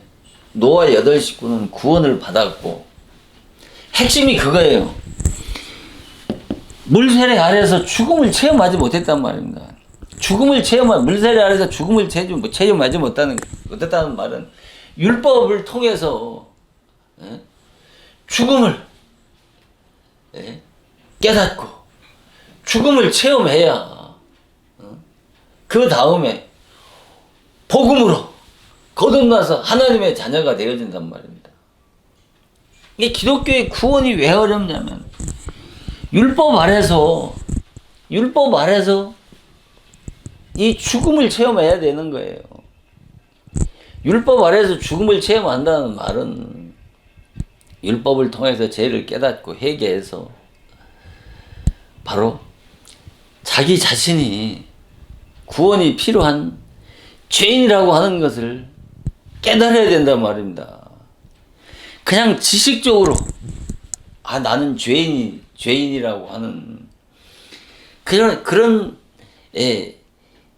A: 노아 8식구는 구원을 받았고, 핵심이 그거예요. 물세례 아래서 죽음을 체험하지 못했단 말입니다. 물세례 아래서 죽음을 체험하지 못했다는 말은 율법을 통해서 죽음을 깨닫고 죽음을 체험해야 그 다음에 복음으로 거듭나서 하나님의 자녀가 되어진단 말입니다. 이게 기독교의 구원이 왜 어렵냐면, 율법 아래서 이 죽음을 체험해야 되는 거예요. 율법 아래서 죽음을 체험한다는 말은 율법을 통해서 죄를 깨닫고 회개해서 바로 자기 자신이 구원이 필요한 죄인이라고 하는 것을 깨달아야 된단 말입니다. 그냥 지식적으로 나는 죄인이라고 하는 그런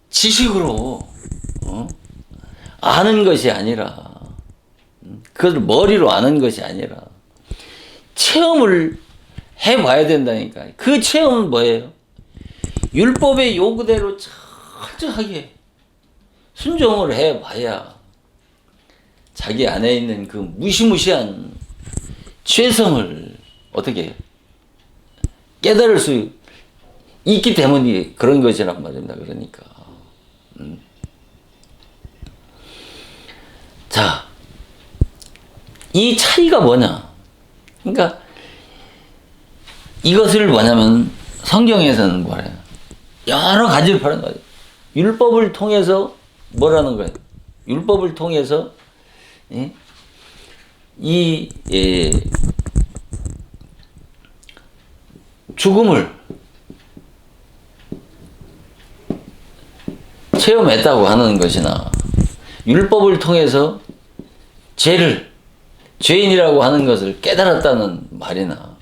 A: 지식으로 아는 것이 아니라, 그걸 머리로 아는 것이 아니라 체험을 해봐야 된다니까. 그 체험은 뭐예요? 율법의 요구대로 철저하게 순종을 해봐야 자기 안에 있는 그 무시무시한 죄성을 어떻게 깨달을 수 있기 때문에 그런 것이란 말입니다. 그러니까 자, 이 차이가 뭐냐? 그러니까 이것을 뭐냐면 성경에서는 뭐래요? 여러 가지를 파는 거예요. 율법을 통해서 뭐라는 거예요? 율법을 통해서 예? 죽음을 체험했다고 하는 것이나 율법을 통해서 죄인이라고 하는 것을 깨달았다는 말이나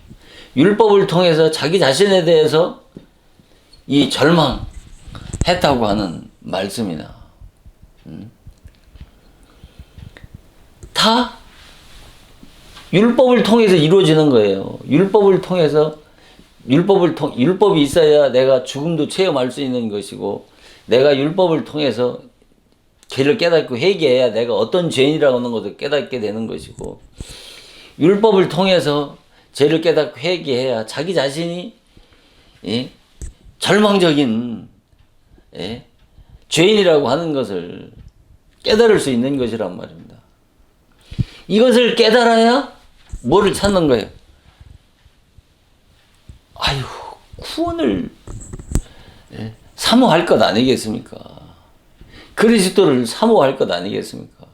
A: 율법을 통해서 자기 자신에 대해서 이 절망했다고 하는 말씀이나 다 율법을 통해서 이루어지는 거예요. 율법이 있어야 내가 죽음도 체험할 수 있는 것이고, 내가 율법을 통해서 죄를 깨닫고 회개해야 내가 어떤 죄인이라고 하는 것을 깨닫게 되는 것이고, 율법을 통해서 죄를 깨닫고 회개해야 자기 자신이 절망적인 죄인이라고 하는 것을 깨달을 수 있는 것이란 말입니다. 이것을 깨달아야 뭐를 찾는 거예요? 아유, 구원을 사모할 것 아니겠습니까? 그리스도를 사모할 것 아니겠습니까?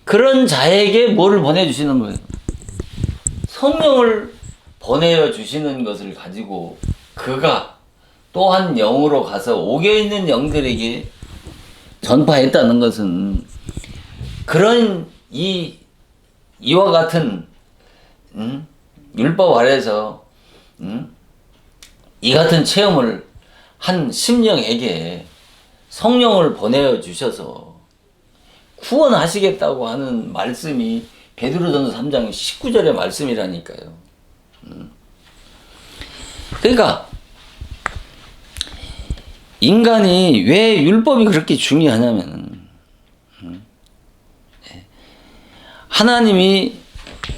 A: 그런 자에게 뭐를 보내주시는 거예요? 성령을 보내주시는 것을 가지고 그가 또한 영으로 가서 옥여있는 영들에게 전파했다는 것은 그런 이와 같은 율법 아래서 이 같은 체험을 한 심령에게 성령을 보내주셔서 구원하시겠다고 하는 말씀이 베드로전서 3장 19절의 말씀이라니까요. 그러니까 인간이 왜 율법이 그렇게 중요하냐면 하나님이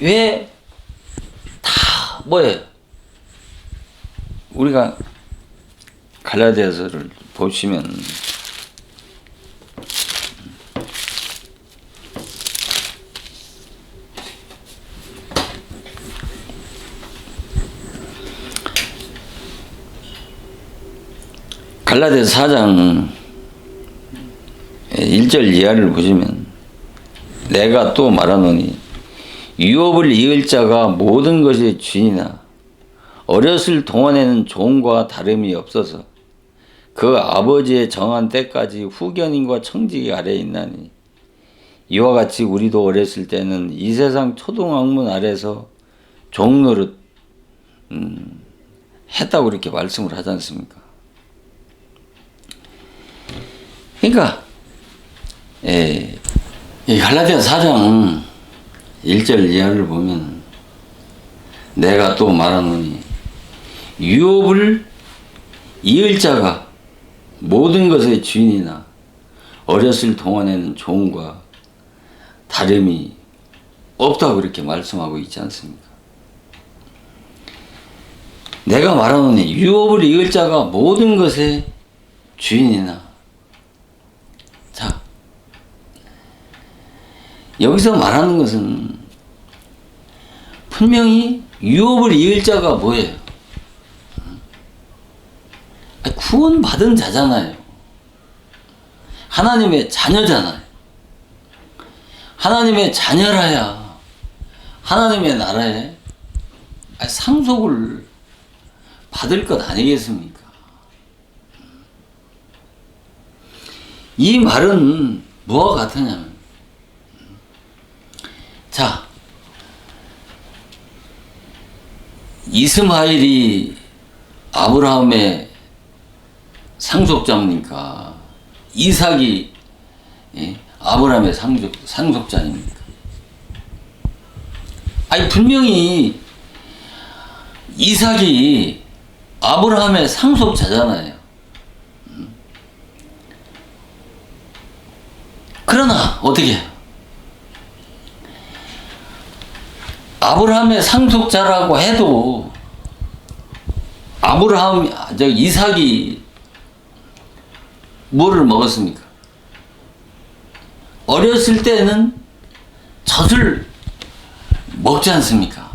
A: 왜 다 뭐예요? 우리가 갈라디아서를 보시면 갈라디아서 4장 1절 이하를 보시면 내가 또 말하노니 유업을 이을 자가 모든 것의 주인이나 어렸을 동안에는 종과 다름이 없어서 그 아버지의 정한 때까지 후견인과 청지기 아래에 있나니 이와 같이 우리도 어렸을 때는 이 세상 초등학문 아래서 종노릇 했다고 이렇게 말씀을 하지 않습니까? 그러니까 이 갈라디아서 4장 1절 이하를 보면 내가 또 말하노니 유업을 이을 자가 모든 것의 주인이나 어렸을 동안에는 종과 다름이 없다고 이렇게 말씀하고 있지 않습니까? 내가 말하노니 유업을 이을 자가 모든 것의 주인이나, 자, 여기서 말하는 것은 분명히 유업을 이을 자가 뭐예요? 구원받은 자잖아요. 하나님의 자녀잖아요. 하나님의 자녀라야 하나님의 나라에 상속을 받을 것 아니겠습니까? 이 말은 뭐와 같으냐면, 자, 이스마엘이 아브라함의 상속자입니까? 이삭이 아브라함의 상속자입니까? 아니, 분명히 이삭이 아브라함의 상속자잖아요. 그러나 어떻게 아브라함의 상속자라고 해도 이삭이 뭐를 먹었습니까? 어렸을 때는 젖을 먹지 않습니까?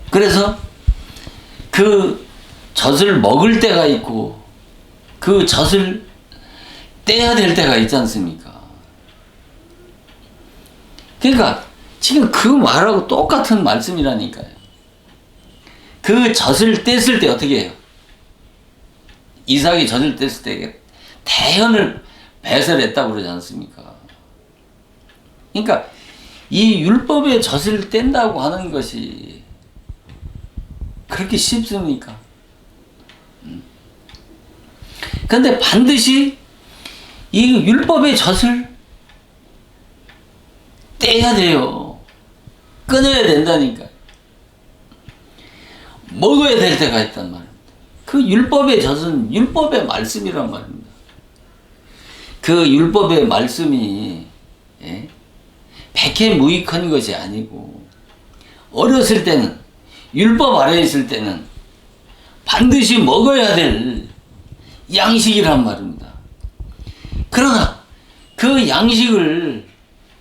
A: 그래서 그 젖을 먹을 때가 있고 그 젖을 떼야 될 때가 있지 않습니까? 그러니까 지금 그 말하고 똑같은 말씀이라니까요. 그 젖을 뗐을 때 어떻게 해요? 이삭이 젖을 뗐을 때 대현을 배설했다고 그러지 않습니까? 그러니까 이 율법의 젖을 뗀다고 하는 것이 그렇게 쉽습니까? 그런데 반드시 이 율법의 젖을 떼야 돼요. 끊어야 된다니까. 먹어야 될 때가 있단 말입니다. 그 율법의 젖은 율법의 말씀이란 말입니다. 그 율법의 말씀이 백해무익한 것이 아니고 어렸을 때는 율법 아래에 있을 때는 반드시 먹어야 될 양식이란 말입니다. 그러나 그 양식을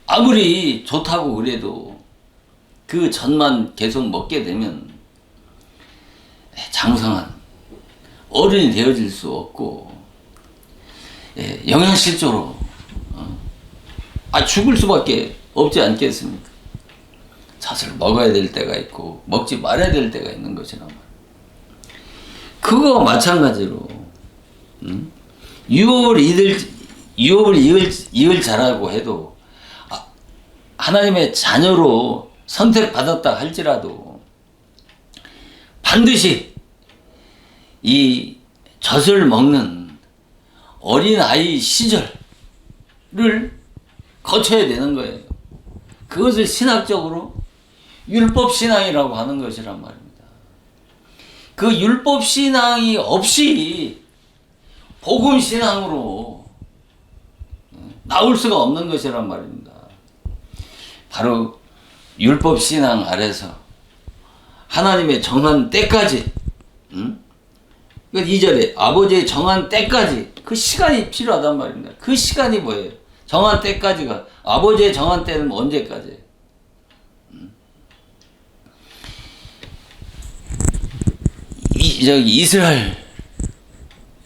A: 아무리 좋다고 그래도 그 젖만 계속 먹게 되면 장성한 어른이 되어질 수 없고 영양실조로 죽을 수밖에 없지 않겠습니까? 젖을 먹어야 될 때가 있고 먹지 말아야 될 때가 있는 것이란 말이에요. 그거와 마찬가지로 유업을 이을 자라고 해도 하나님의 자녀로 선택받았다 할지라도 반드시 이 젖을 먹는 어린아이 시절을 거쳐야 되는 거예요. 그것을 신학적으로 율법신앙이라고 하는 것이란 말입니다. 그 율법신앙이 없이 복음신앙으로 나올 수가 없는 것이란 말입니다. 바로 율법신앙 아래서 하나님의 정한 때까지 2절에 아버지의 정한 때까지 그 시간이 필요하단 말입니다. 그 시간이 뭐예요? 정한 때까지가 아버지의 정한 때는 언제까지? 이스라엘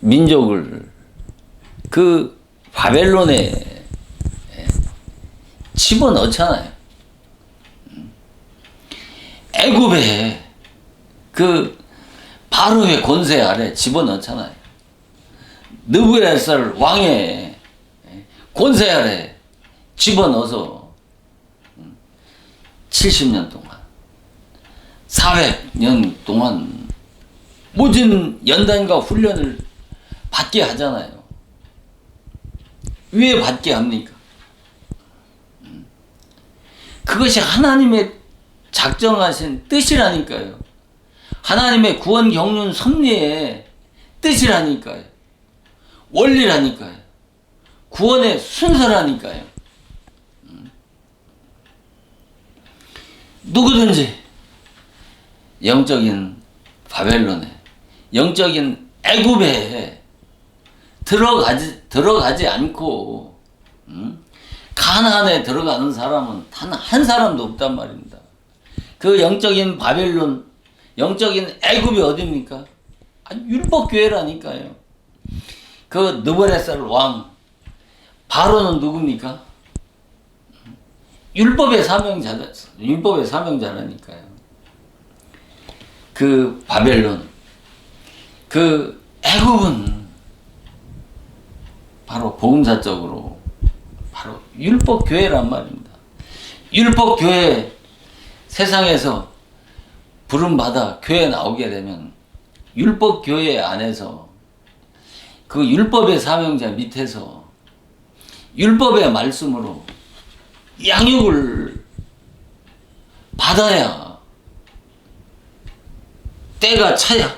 A: 민족을 그 바벨론에 집어넣잖아요. 애굽에 그 바로의 권세 아래 집어넣잖아요. 느부갓네살 왕의 권세 아래 집어넣어서 70년 동안 400년 동안 모든 연단과 훈련을 받게 하잖아요. 왜 받게 합니까? 그것이 하나님의 작정하신 뜻이라니까요. 하나님의 구원 경륜 섭리의 뜻이라니까요. 원리라니까요. 구원의 순서라니까요. 누구든지 영적인 바벨론에, 영적인 애굽에 들어가지 않고 가나안에 들어가는 사람은 단 한 사람도 없단 말입니다. 그 영적인 바벨론, 영적인 애굽이 어디입니까? 율법교회라니까요. 그 느부갓네살 왕 바로는 누굽니까? 율법의 사명자라니까요. 그 바벨론, 그 애굽은 바로 복음사적으로 바로 율법교회란 말입니다. 율법교회 세상에서 부름받아 교회 나오게 되면 율법교회 안에서 그 율법의 사명자 밑에서 율법의 말씀으로 양육을 받아야 때가 차야.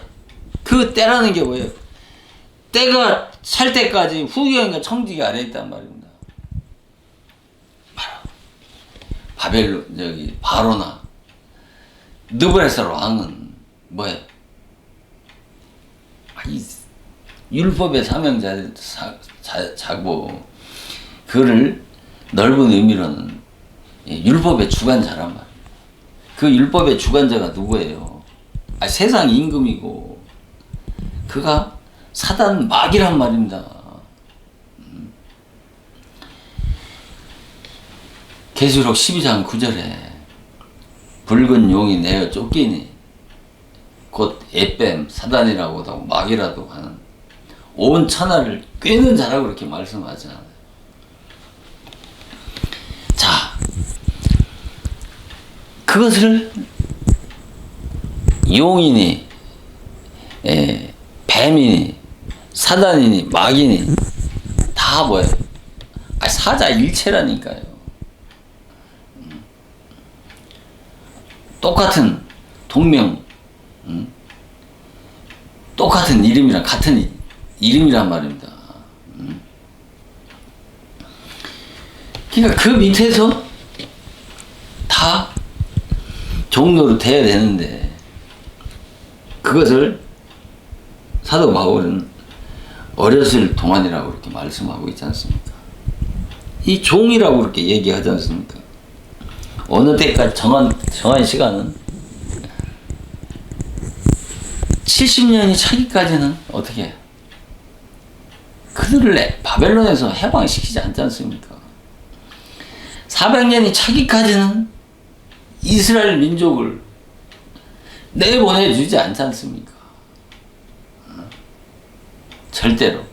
A: 그 때라는 게 뭐예요? 때가 찰 때까지 후기형과 청지기 아래 있단 말입니다. 바벨론, 바로나 느부갓네살 왕은 뭐예요? 이 율법의 사명자고 그를 넓은 의미로는 율법의 주관자란 말이에요. 그 율법의 주관자가 누구예요? 세상 임금이고 그가 사단 마귀란 말입니다. 계시록 12장 9절에 붉은 용이 내어 쫓기니 곧 에뱀 사단이라고도 하고 마귀라도 하는 온 천하를 꿰는 자라고 그렇게 말씀하잖아요. 자, 그것을 용이니 뱀이니 사단이니 마귀니 다 뭐예요? 사자일체라니까요. 똑같은 동명, 똑같은 이름이랑 같은 이름이란 말입니다. 그러니까 그 밑에서 다 종로로 돼야 되는데 그것을 사도 바울은 어렸을 동안이라고 그렇게 말씀하고 있지 않습니까? 이 종이라고 그렇게 얘기하지 않습니까? 어느 때까지 정한 시간은 70년이 차기까지는 어떻게 해요? 그들을 바벨론에서 해방시키지 않지 않습니까? 400년이 차기까지는 이스라엘 민족을 내보내주지 않지 않습니까? 절대로.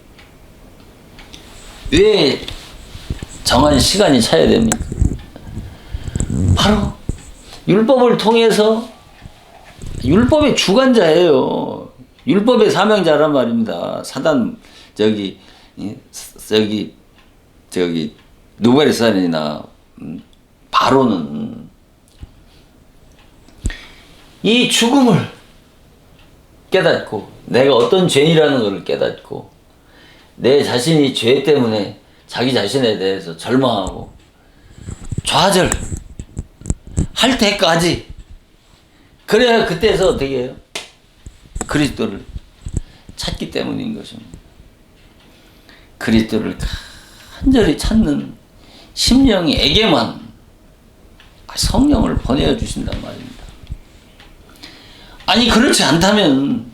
A: 왜 정한 시간이 차야 됩니까? 바로 율법을 통해서 율법의 주관자예요. 율법의 사명자란 말입니다. 사단 저기 누가리산이나 바로는 이 죽음을 깨닫고 내가 어떤 죄인이라는 것을 깨닫고 내 자신이 죄 때문에 자기 자신에 대해서 절망하고 좌절 할 때까지 그래야 그때서 어떻게 해요? 그리스도를 찾기 때문인 것입니다. 그리스도를 간절히 찾는 심령에게만 성령을 보내어 주신단 말입니다. 아니 그렇지 않다면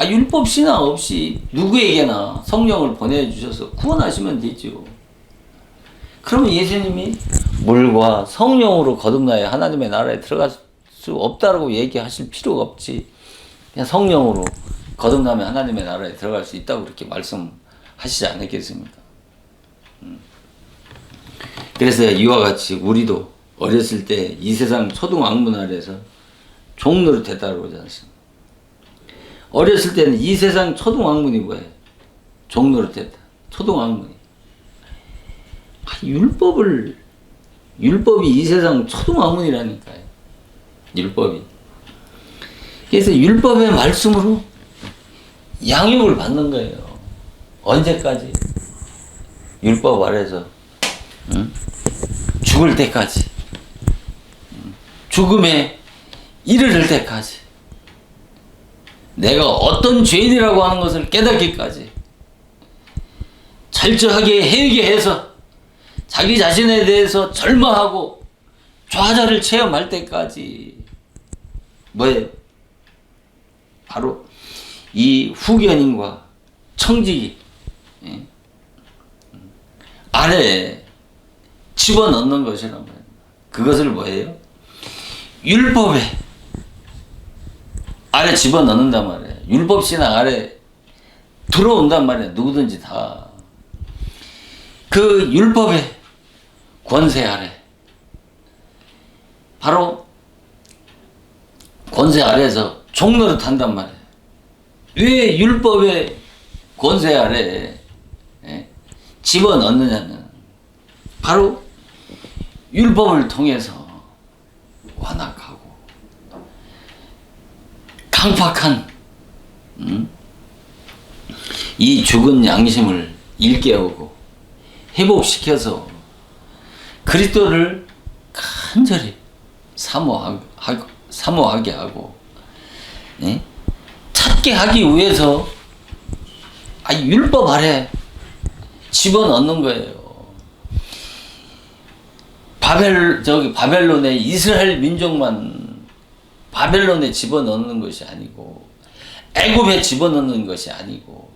A: 율법 신앙 없이 누구에게나 성령을 보내주셔서 구원하시면 되죠. 그러면 예수님이 물과 성령으로 거듭나야 하나님의 나라에 들어갈 수 없다고 얘기하실 필요가 없지. 그냥 성령으로 거듭나면 하나님의 나라에 들어갈 수 있다고 그렇게 말씀하시지 않았겠습니까? 그래서 이와 같이 우리도 어렸을 때 이 세상 초등학문 아래서 종로를 됐다고 그러지 않습니까? 어렸을 때는 이 세상 초등학문이 뭐예요? 종로를 됐다. 초등학문이. 율법이 이 세상 초등학문이라니까요. 율법이. 그래서 율법의 말씀으로 양육을 받는 거예요. 언제까지? 율법 아래서 죽을 때까지. 죽음에 이르를 때까지. 내가 어떤 죄인이라고 하는 것을 깨닫기까지. 철저하게 회개해서 자기 자신에 대해서 절망하고 좌절을 체험할 때까지. 뭐예요? 바로 이 후견인과 청지기 아래에 집어넣는 것이란 말이에요. 그것을 뭐예요? 율법에 아래 집어넣는단 말이에요. 율법 신앙 아래 들어온단 말이에요. 누구든지 다. 그 율법의 권세 아래 바로 권세 아래에서 종로를 탄단 말이에요. 왜 율법의 권세 아래에 집어넣느냐면 바로 율법을 통해서 완악하고 강팍한 이 죽은 양심을 일깨우고 회복시켜서 그리스도를 간절히 사모하게 하고 찾게 하기 위해서 율법 아래 집어넣는 거예요. 바벨론의 이스라엘 민족만 바벨론에 집어넣는 것이 아니고 애굽에 집어넣는 것이 아니고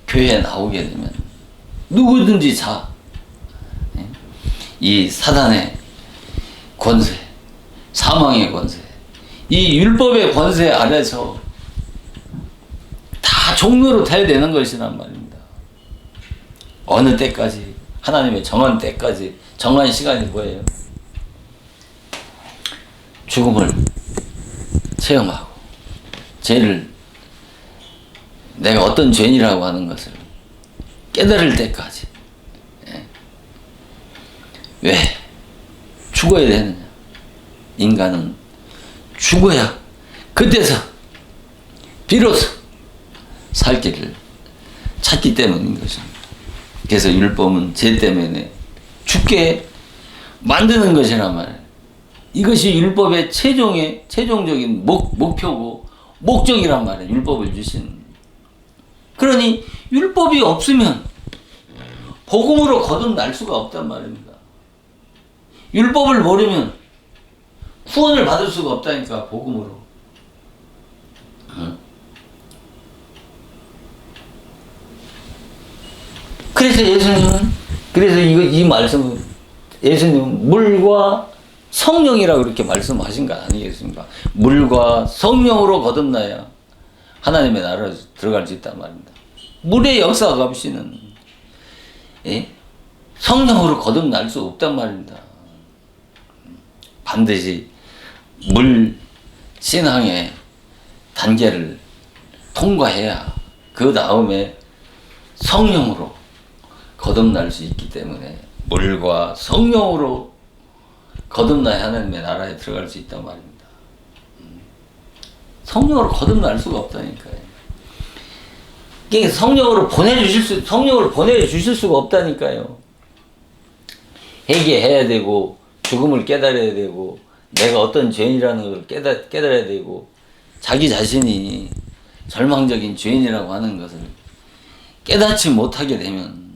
A: 교회에 나오게 되면 누구든지 이 사단의 권세, 사망의 권세, 이 율법의 권세 아래서 다 종로로 타야 되는 것이란 말입니다. 어느 때까지? 하나님의 정한 때까지. 정한 시간이 뭐예요? 죽음을 체험하고 죄를, 내가 어떤 죄인이라고 하는 것을 깨달을 때까지. 왜 죽어야 되느냐? 인간은 죽어야 그때서 비로소 살 길을 찾기 때문인 것입니다. 그래서 율법은 죄 때문에 죽게 만드는 것이란 말이에요. 이것이 율법의 최종적인 목표고 목적이란 말이에요. 율법을 주신. 그러니 율법이 없으면 복음으로 거듭날 수가 없단 말입니다. 율법을 모르면 구원을 받을 수가 없다니까, 복음으로. 그래서 예수님은, 이 말씀은, 예수님은 물과 성령이라고 이렇게 말씀하신 거 아니겠습니까? 물과 성령으로 거듭나야 하나님의 나라에 들어갈 수 있단 말입니다. 물의 역사가 없이는 성령으로 거듭날 수 없단 말입니다. 반드시 물 신앙의 단계를 통과해야 그 다음에 성령으로 거듭날 수 있기 때문에 물과 성령으로 거듭나야 하나님의 나라에 들어갈 수 있단 말입니다. 성령으로 거듭날 수가 없다니까요. 성령으로 보내주실 수가 없다니까요. 회개해야 되고, 죽음을 깨달아야 되고, 내가 어떤 죄인이라는 걸 깨달아야 되고, 자기 자신이 절망적인 죄인이라고 하는 것을 깨닫지 못하게 되면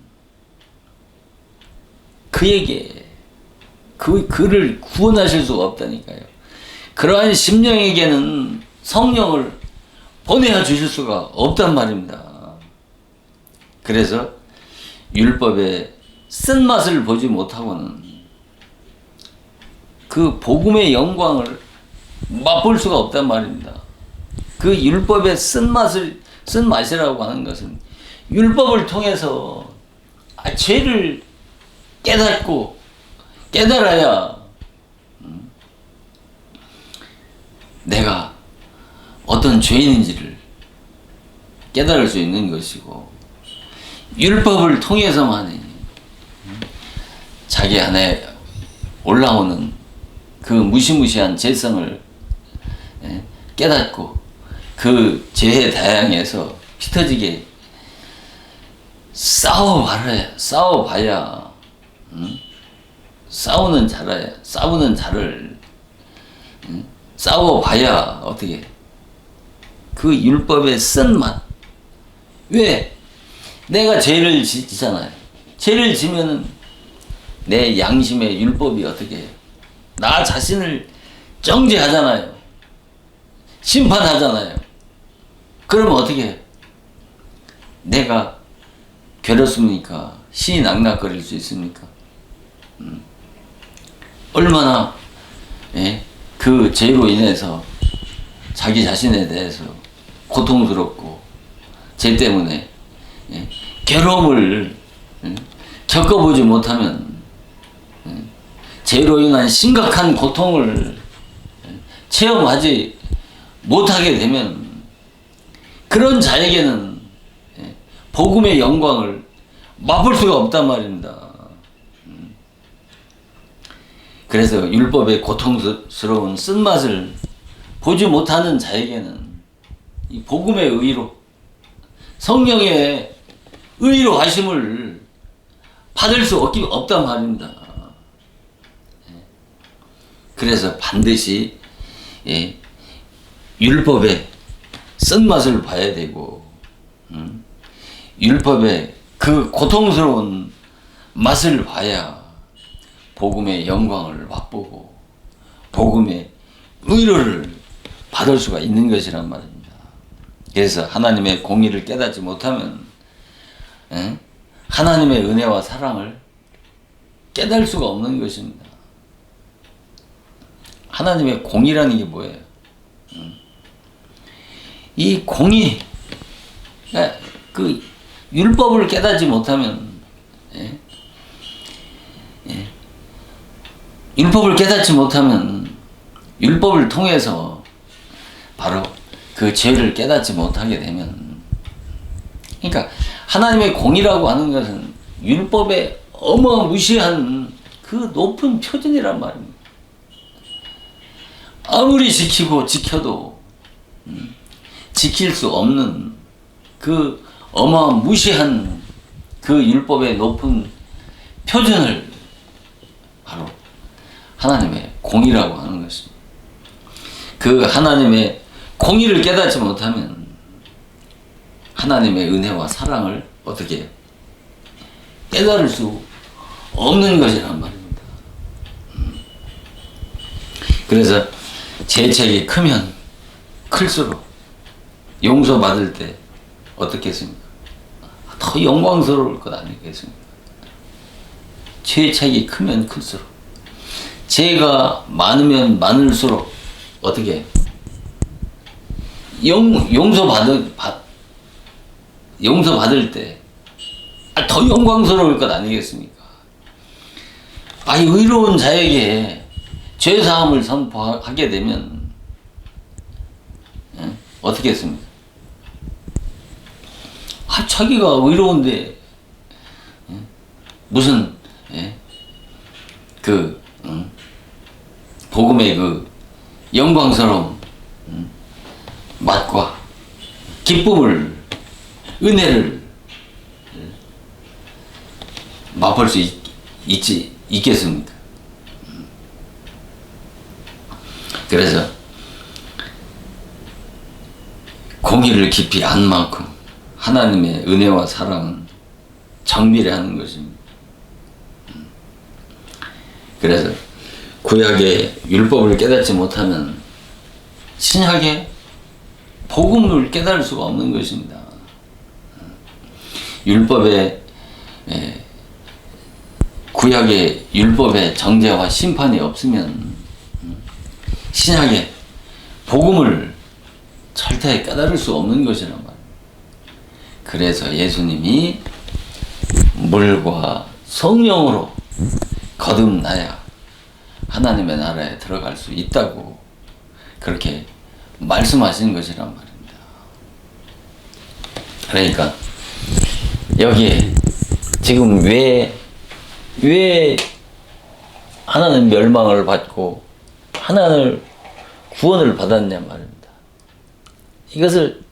A: 그를 구원하실 수가 없다니까요. 그러한 심령에게는 성령을 보내어 주실 수가 없단 말입니다. 그래서 율법의 쓴맛을 보지 못하고는 그 복음의 영광을 맛볼 수가 없단 말입니다. 그 율법의 쓴맛이라고 하는 것은 율법을 통해서 죄를 깨닫고 깨달아야 내가 어떤 죄인인지를 깨달을 수 있는 것이고, 율법을 통해서만이 자기 안에 올라오는 그 무시무시한 죄성을 깨닫고 그 죄의 다양에서 피 터지게 싸워봐야 싸우는 자를 싸워봐야 어떻게 그 율법의 쓴맛. 왜? 내가 죄를 지잖아요. 죄를 지면은 내 양심의 율법이 어떻게 해요? 나 자신을 정죄하잖아요. 심판하잖아요. 그러면 어떻게 해요? 내가 괴롭습니까? 신이 낙낙거릴 수 있습니까? 얼마나 그 죄로 인해서 자기 자신에 대해서 고통스럽고 죄 때문에 괴로움을 겪어보지 못하면 죄로 인한 심각한 고통을 체험하지 못하게 되면 그런 자에게는 복음의 영광을 맛볼 수가 없단 말입니다. 그래서 율법의 고통스러운 쓴맛을 보지 못하는 자에게는 이 복음의 의로, 성령의 의로 하심을 받을 수 없단 말입니다. 그래서 반드시 율법의 쓴맛을 봐야 되고, 율법의 그 고통스러운 맛을 봐야 복음의 영광을 맛보고 복음의 의로를 받을 수가 있는 것이란 말입니다. 그래서 하나님의 공의를 깨닫지 못하면 하나님의 은혜와 사랑을 깨달을 수가 없는 것입니다. 하나님의 공의라는 게 뭐예요? 이 공의, 그 율법을 깨닫지 못하면, 율법을 깨닫지 못하면 율법을 통해서 바로 그 죄를 깨닫지 못하게 되면, 그러니까 하나님의 공의라고 하는 것은 율법의 어마무시한 그 높은 표준이란 말입니다. 아무리 지키고 지켜도 지킬 수 없는 그 어마무시한 그 율법의 높은 표준을 바로 하나님의 공의라고 하는 것입니다. 그 하나님의 공의를 깨닫지 못하면 하나님의 은혜와 사랑을 어떻게 깨달을 수 없는 것이란 말입니다. 그래서 죄책이 크면 클수록 용서받을 때 어떻겠습니까? 더 영광스러울 것 아니겠습니까? 죄책이 크면 클수록, 죄가 많으면 많을수록 어떻게 용서받을 때 더 영광스러울 것 아니겠습니까? 이 의로운 자에게 죄사함을 선포하게 되면 어떻게 했습니까? 자기가 의로운데 무슨 그 복음의 그 영광스러운 맛과 기쁨을, 은혜를 맛볼 수 있겠습니까? 그래서 공의를 깊이 안 만큼 하나님의 은혜와 사랑은 정밀히 하는 것입니다. 그래서 구약의 율법을 깨닫지 못하면 신약의 복음을 깨달을 수가 없는 것입니다. 구약의 율법의 정죄와 심판이 없으면 신약의 복음을 절대 깨달을 수 없는 것이란 말입니다. 그래서 예수님이 물과 성령으로 거듭나야 하나님의 나라에 들어갈 수 있다고 그렇게 말씀하신 것이란 말입니다. 그러니까 여기에 지금 왜 하나는 멸망을 받고 하나는 구원을 받았냐 말입니다. 이것을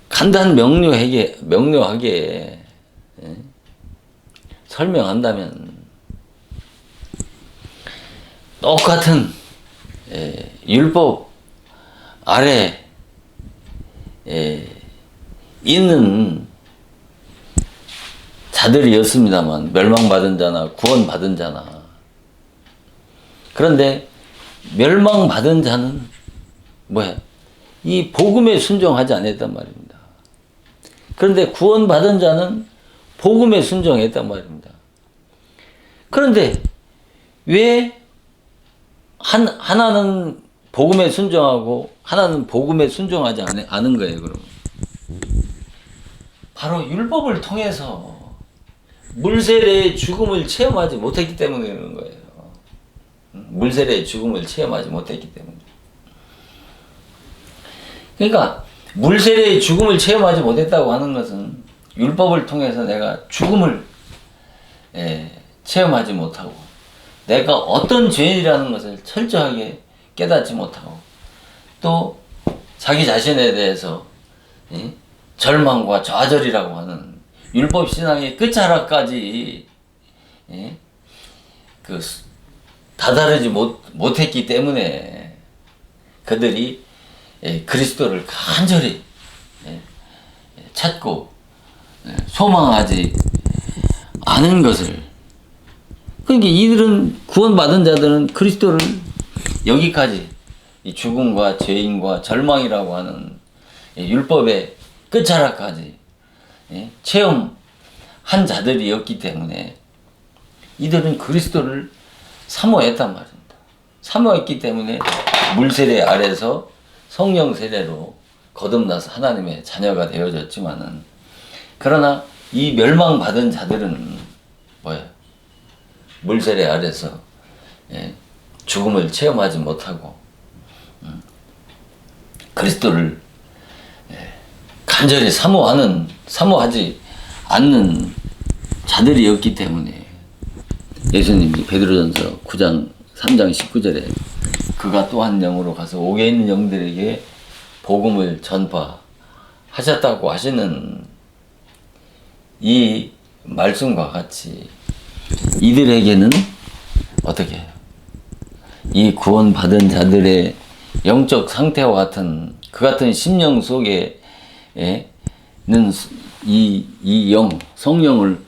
A: 간단 명료하게 설명한다면 똑같은 율법 아래 있는 자들이었습니다만, 멸망받은 자나 구원받은 자나. 그런데 멸망받은 자는 뭐야? 이 복음에 순종하지 않았단 말입니다. 그런데 구원받은 자는 복음에 순종했단 말입니다. 그런데 왜 하나는 복음에 순종하고 하나는 복음에 순종하지 않은 거예요, 그러면? 바로 율법을 통해서 물세례의 죽음을 체험하지 못했기 때문에 그런 거예요. 물세례의 죽음을 체험하지 못했기 때문에. 그러니까 물세례의 죽음을 체험하지 못했다고 하는 것은 율법을 통해서 내가 죽음을 체험하지 못하고 내가 어떤 죄인이라는 것을 철저하게 깨닫지 못하고 또 자기 자신에 대해서 절망과 좌절이라고 하는 율법 신앙의 끝자락까지 다다르지 못했기 때문에 그들이 그리스도를 간절히 찾고 소망하지 않은 것을, 그러니까 이들은 구원받은 자들은 그리스도를 여기까지 이 죽음과 죄인과 절망이라고 하는 율법의 끝자락까지 체험한 자들이었기 때문에 이들은 그리스도를 사모했단 말입니다. 사모했기 때문에 물세례 아래서 성령 세례로 거듭나서 하나님의 자녀가 되어졌지만은, 그러나 이 멸망받은 자들은 뭐야? 물세례 아래서 죽음을 체험하지 못하고 그리스도를 간절히 사모하지 않는 자들이었기 때문에 예수님이 베드로전서 9장 3장 19절에 그가 또한 영으로 가서 옥에 있는 영들에게 복음을 전파하셨다고 하시는 이 말씀과 같이 이들에게는 어떻게 해요? 이 구원받은 자들의 영적 상태와 같은 그 같은 심령 속에는 이 성령을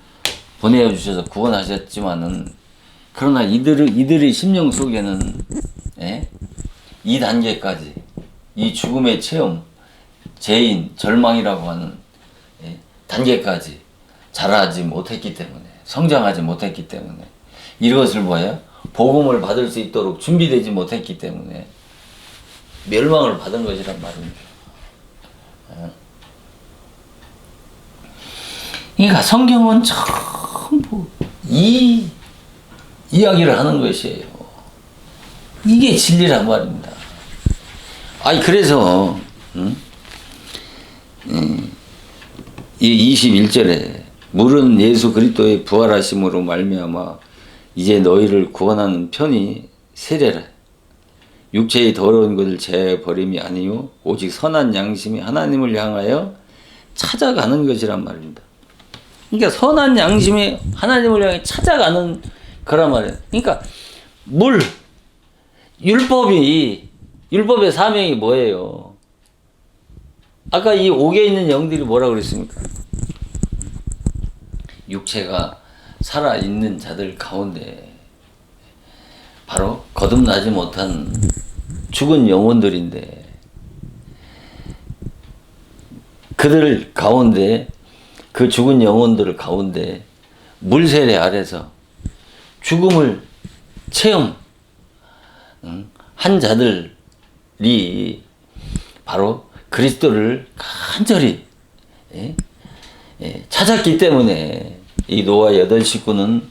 A: 보내어 주셔서 구원하셨지만은, 그러나 이들의 심령 속에는 이 단계까지, 이 죽음의 체험, 죄인, 절망이라고 하는 단계까지 자라지 못했기 때문에, 성장하지 못했기 때문에, 이것을 뭐예요? 복음을 받을 수 있도록 준비되지 못했기 때문에 멸망을 받은 것이란 말입니다. 그러니까 성경은 전부 이 이야기를 하는 것이에요. 이게 진리란 말입니다. 아니 그래서 이 21절에 물은 예수 그리스도의 부활하심으로 말미암아 이제 너희를 구원하는 편이 세례라. 육체의 더러운 것을 제버림이 아니요 오직 선한 양심이 하나님을 향하여 찾아가는 것이란 말입니다. 그러니까 선한 양심이 하나님을 향해 찾아가는 거란 말이에요. 그러니까 율법의 사명이 뭐예요? 아까 이 옥에 있는 영들이 뭐라고 그랬습니까? 육체가 살아있는 자들 가운데 바로 거듭나지 못한 죽은 영혼들인데, 그들 가운데, 그 죽은 영혼들 가운데 물세례 아래서 죽음을 체험한 자들이 바로 그리스도를 간절히 찾았기 때문에 이 노아 8식구는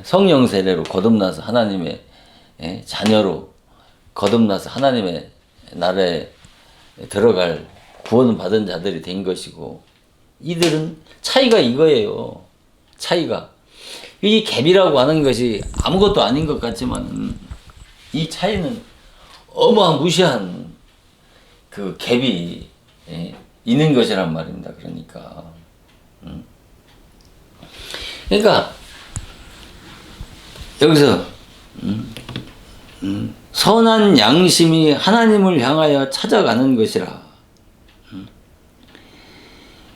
A: 성령 세례로 거듭나서 하나님의 자녀로 거듭나서 하나님의 나라에 들어갈 구원 받은 자들이 된 것이고, 이들은 차이가 이거예요. 차이가. 이 갭이라고 하는 것이 아무것도 아닌 것 같지만 이 차이는 어마무시한 그 갭이 있는 것이란 말입니다. 그러니까 여기서 선한 양심이 하나님을 향하여 찾아가는 것이라.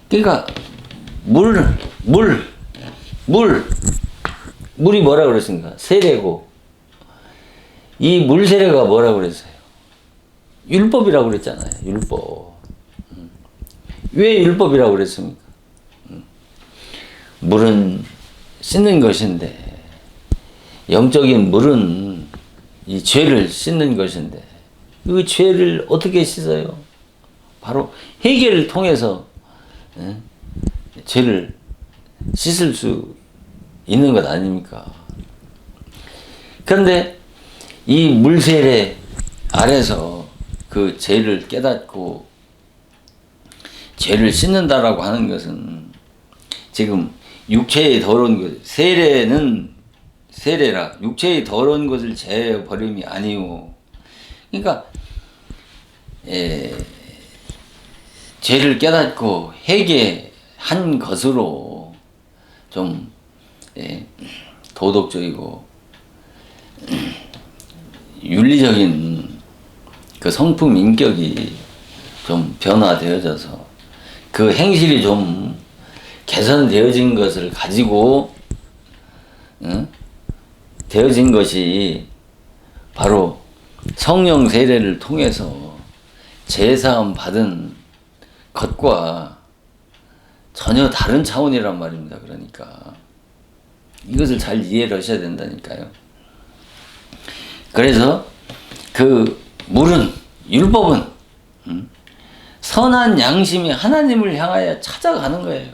A: 그러니까 물이 뭐라 그랬습니까? 세례고, 이 물 세례가 뭐라 그랬어요? 율법이라고 그랬잖아요. 율법. 왜 율법이라고 그랬습니까? 물은 씻는 것인데, 영적인 물은 이 죄를 씻는 것인데, 그 죄를 어떻게 씻어요? 바로 회개를 통해서 죄를 씻을 수 있는 것 아닙니까? 그런데 이 물세례 아래서 그 죄를 깨닫고 죄를 씻는다라고 하는 것은 지금 육체의 더러운 것, 세례라 육체의 더러운 것을 제버림이 아니오. 그러니까 죄를 깨닫고 회개한 것으로 좀 도덕적이고 윤리적인 그 성품 인격이 좀 변화되어져서 그 행실이 좀 개선되어진 것을 가지고 되어진 것이 바로 성령 세례를 통해서 제사함 받은 것과 전혀 다른 차원이란 말입니다. 그러니까 이것을 잘 이해를 하셔야 된다니까요. 그래서 그 물은, 율법은 선한 양심이 하나님을 향하여 찾아가는 거예요.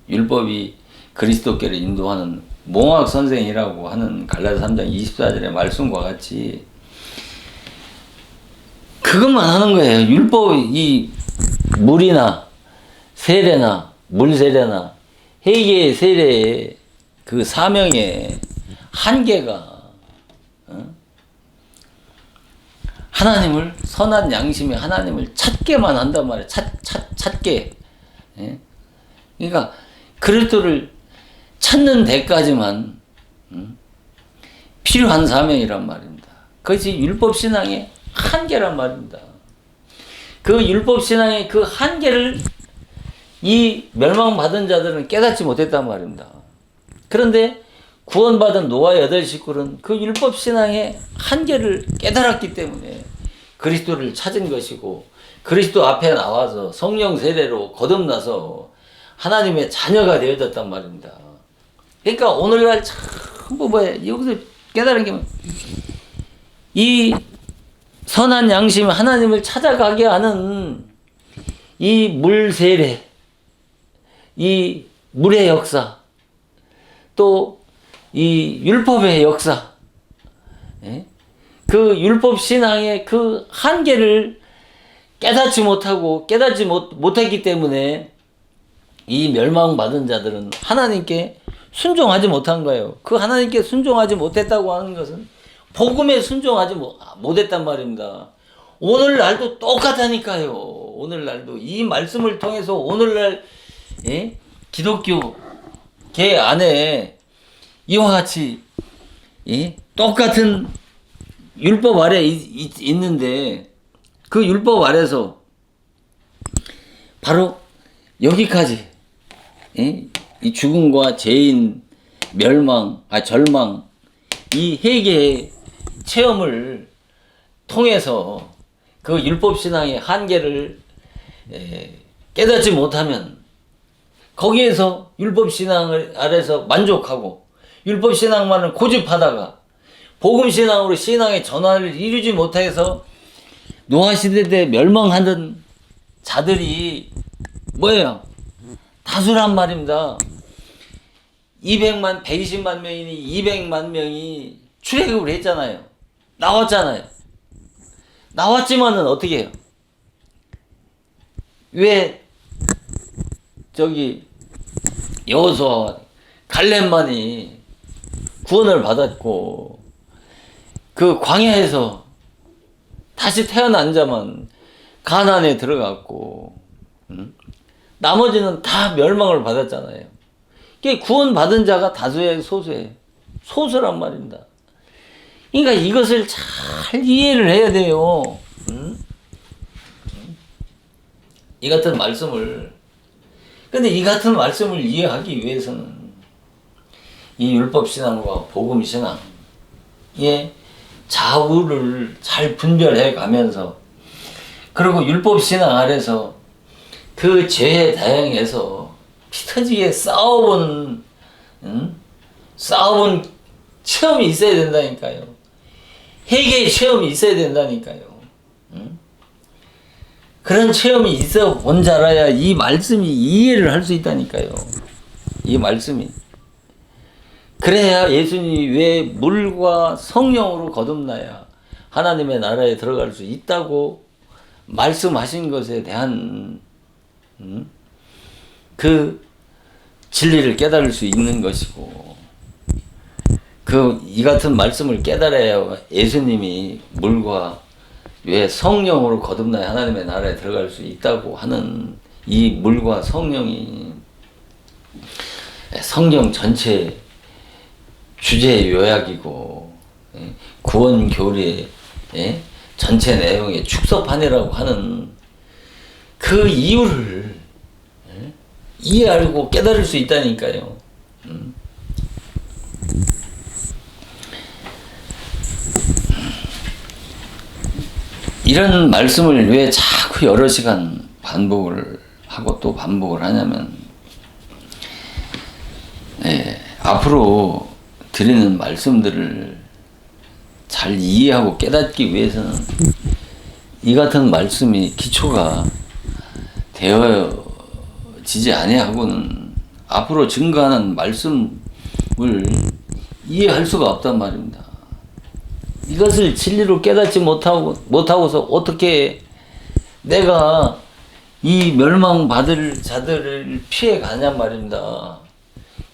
A: 율법이 그리스도께를 인도하는 몽학 선생이라고 하는 갈라디아 3장 24절의 말씀과 같이 그것만 하는 거예요. 율법, 이 물이나 세례나 물 세례나 회개의 세례의 그 사명의 한계가 하나님을, 선한 양심이 하나님을 찾게만 한단 말이에요. 찾게. 예? 그러니까 그리스도를 찾는 데까지만 필요한 사명이란 말입니다. 그것이 율법신앙의 한계란 말입니다. 그 율법신앙의 그 한계를 이 멸망받은 자들은 깨닫지 못했단 말입니다. 그런데 구원받은 노아의 8식구는 그 율법신앙의 한계를 깨달았기 때문에 그리스도를 찾은 것이고, 그리스도 앞에 나와서 성령 세례로 거듭나서 하나님의 자녀가 되어졌단 말입니다. 그러니까 오늘날 전부 여기서 깨달은 게 이 선한 양심 하나님을 찾아가게 하는 이 물 세례, 이 물의 역사, 또 이 율법의 역사, 그 율법 신앙의 그 한계를 깨닫지 못했기 때문에 이 멸망받은 자들은 하나님께 순종하지 못한 거예요. 그 하나님께 순종하지 못했다고 하는 것은 복음에 순종하지 못했단 말입니다. 오늘날도 똑같다니까요. 오늘날도 이 말씀을 통해서 오늘날 기독교 계 안에 이와 같이 똑같은 율법 아래 있는데 그 율법 아래서 바로 여기까지 이 죽음과 죄인 절망 이 회개의 체험을 통해서 그 율법신앙의 한계를 깨닫지 못하면 거기에서 율법신앙을 아래서 만족하고 율법신앙만을 고집하다가 복음신앙으로 신앙의 전환을 이루지 못해서 노아시대 때 멸망하는 자들이 뭐예요? 다수란 말입니다. 120만 명이니 200만 명이 출애굽을 했잖아요. 나왔잖아요. 나왔지만은 어떻게 해요? 왜 여호수아와 갈렙만이 구원을 받았고 그 광야에서 다시 태어난 자만 가나안에 들어갔고 나머지는 다 멸망을 받았잖아요. 이게 구원받은 자가 다수예요, 소수예요? 소수란 말입니다. 그러니까 이것을 잘 이해를 해야 돼요. 이 같은 말씀을. 근데 이 같은 말씀을 이해하기 위해서는 이 율법신앙과 복음신앙의 좌우를 잘 분별해 가면서, 그리고 율법신앙 아래서 그 죄에 대항해서 피터지게 싸워본 체험이 있어야 된다니까요. 회개의 체험이 있어야 된다니까요. 그런 체험이 있어 본 자라야 이 말씀이 이해를 할 수 있다니까요. 이 말씀이. 그래야 예수님이 왜 물과 성령으로 거듭나야 하나님의 나라에 들어갈 수 있다고 말씀하신 것에 대한 그 진리를 깨달을 수 있는 것이고, 이 같은 말씀을 깨달아야 예수님이 물과 왜 성령으로 거듭나야 하나님의 나라에 들어갈 수 있다고 하는 이 물과 성령이 성경 전체 주제 요약이고 구원 교리의 전체 내용의 축소판이라고 하는 그 이유를 이해 알고 깨달을 수 있다니까요. 이런 말씀을 왜 자꾸 여러 시간 반복을 하고 또 반복을 하냐면, 앞으로 드리는 말씀들을 잘 이해하고 깨닫기 위해서는 이 같은 말씀이 기초가 되어지지 아니하고는 앞으로 증거하는 말씀을 이해할 수가 없단 말입니다. 이것을 진리로 깨닫지 못하고서 어떻게 내가 이 멸망받을 자들을 피해 가냔 말입니다.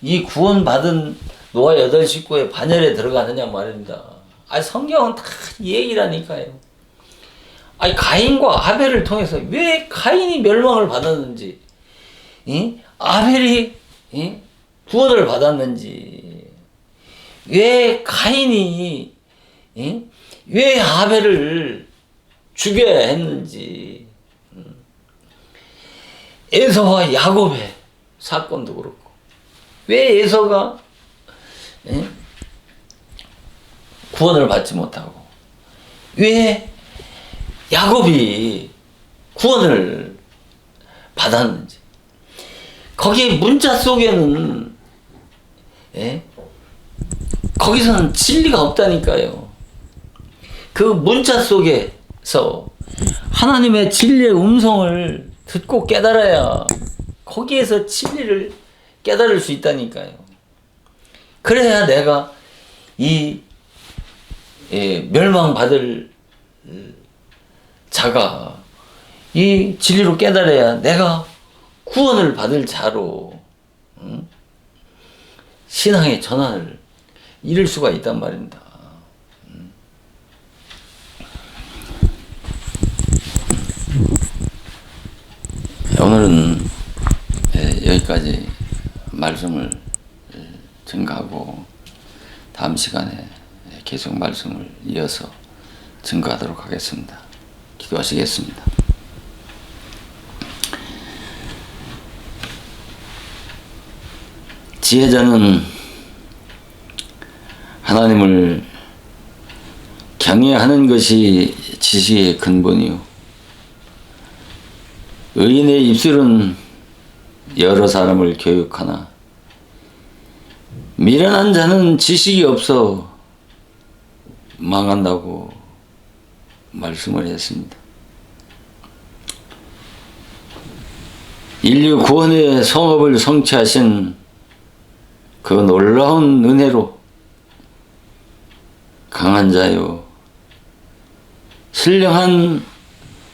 A: 이 구원받은 노아 8식구의 반열에 들어가느냐 말입니다. 성경은 다 이 얘기라니까요. 가인과 아벨을 통해서 왜 가인이 멸망을 받았는지, 아벨이 구원을 받았는지, 왜 가인이 왜 아벨을 죽여야 했는지, 에서와 야곱의 사건도 그렇고, 왜 에서가 구원을 받지 못하고, 왜 야곱이 구원을 받았는지, 거기에 문자 속에는 거기서는 진리가 없다니까요. 그 문자 속에서 하나님의 진리의 음성을 듣고 깨달아야 거기에서 진리를 깨달을 수 있다니까요. 그래야 내가 이 멸망받을 자가 이 진리로 깨달아야 내가 구원을 받을 자로 신앙의 전환을 이룰 수가 있단 말입니다. 오늘은 여기까지 말씀을 증거하고 다음 시간에 계속 말씀을 이어서 증거하도록 하겠습니다. 기도하시겠습니다. 지혜자는 하나님을 경외하는 것이 지식의 근본이요, 의인의 입술은 여러 사람을 교육하나 미련한 자는 지식이 없어 망한다고 말씀을 했습니다. 인류 구원의 성업을 성취하신 그 놀라운 은혜로 강한 자요, 신령한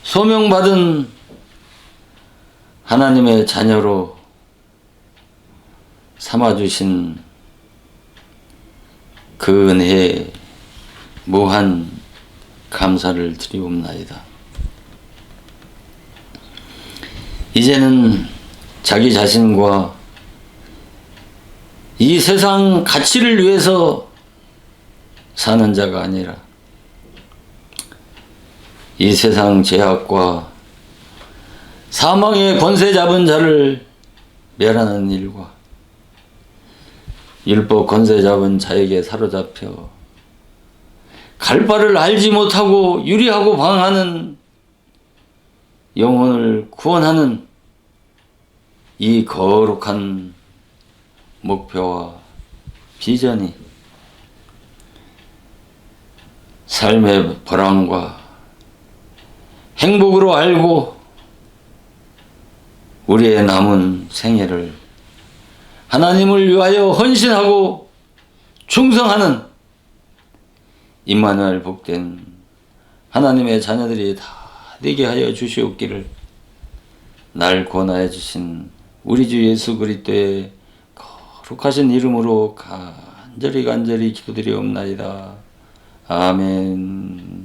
A: 소명받은 하나님의 자녀로 삼아주신 그 은혜에 무한 감사를 드리옵나이다. 이제는 자기 자신과 이 세상 가치를 위해서 사는 자가 아니라 이 세상 죄악과 사망의 권세 잡은 자를 멸하는 일과 율법 권세 잡은 자에게 사로잡혀 갈 바를 알지 못하고 유리하고 방황하는 영혼을 구원하는 이 거룩한 목표와 비전이 삶의 보람과 행복으로 알고 우리의 남은 생애를 하나님을 위하여 헌신하고 충성하는 임마누엘 복된 하나님의 자녀들이 다 되게 하여 주시옵기를 날 권하여 주신 우리 주 예수 그리스도의 거룩하신 이름으로 간절히 기도드리옵나이다. 아멘.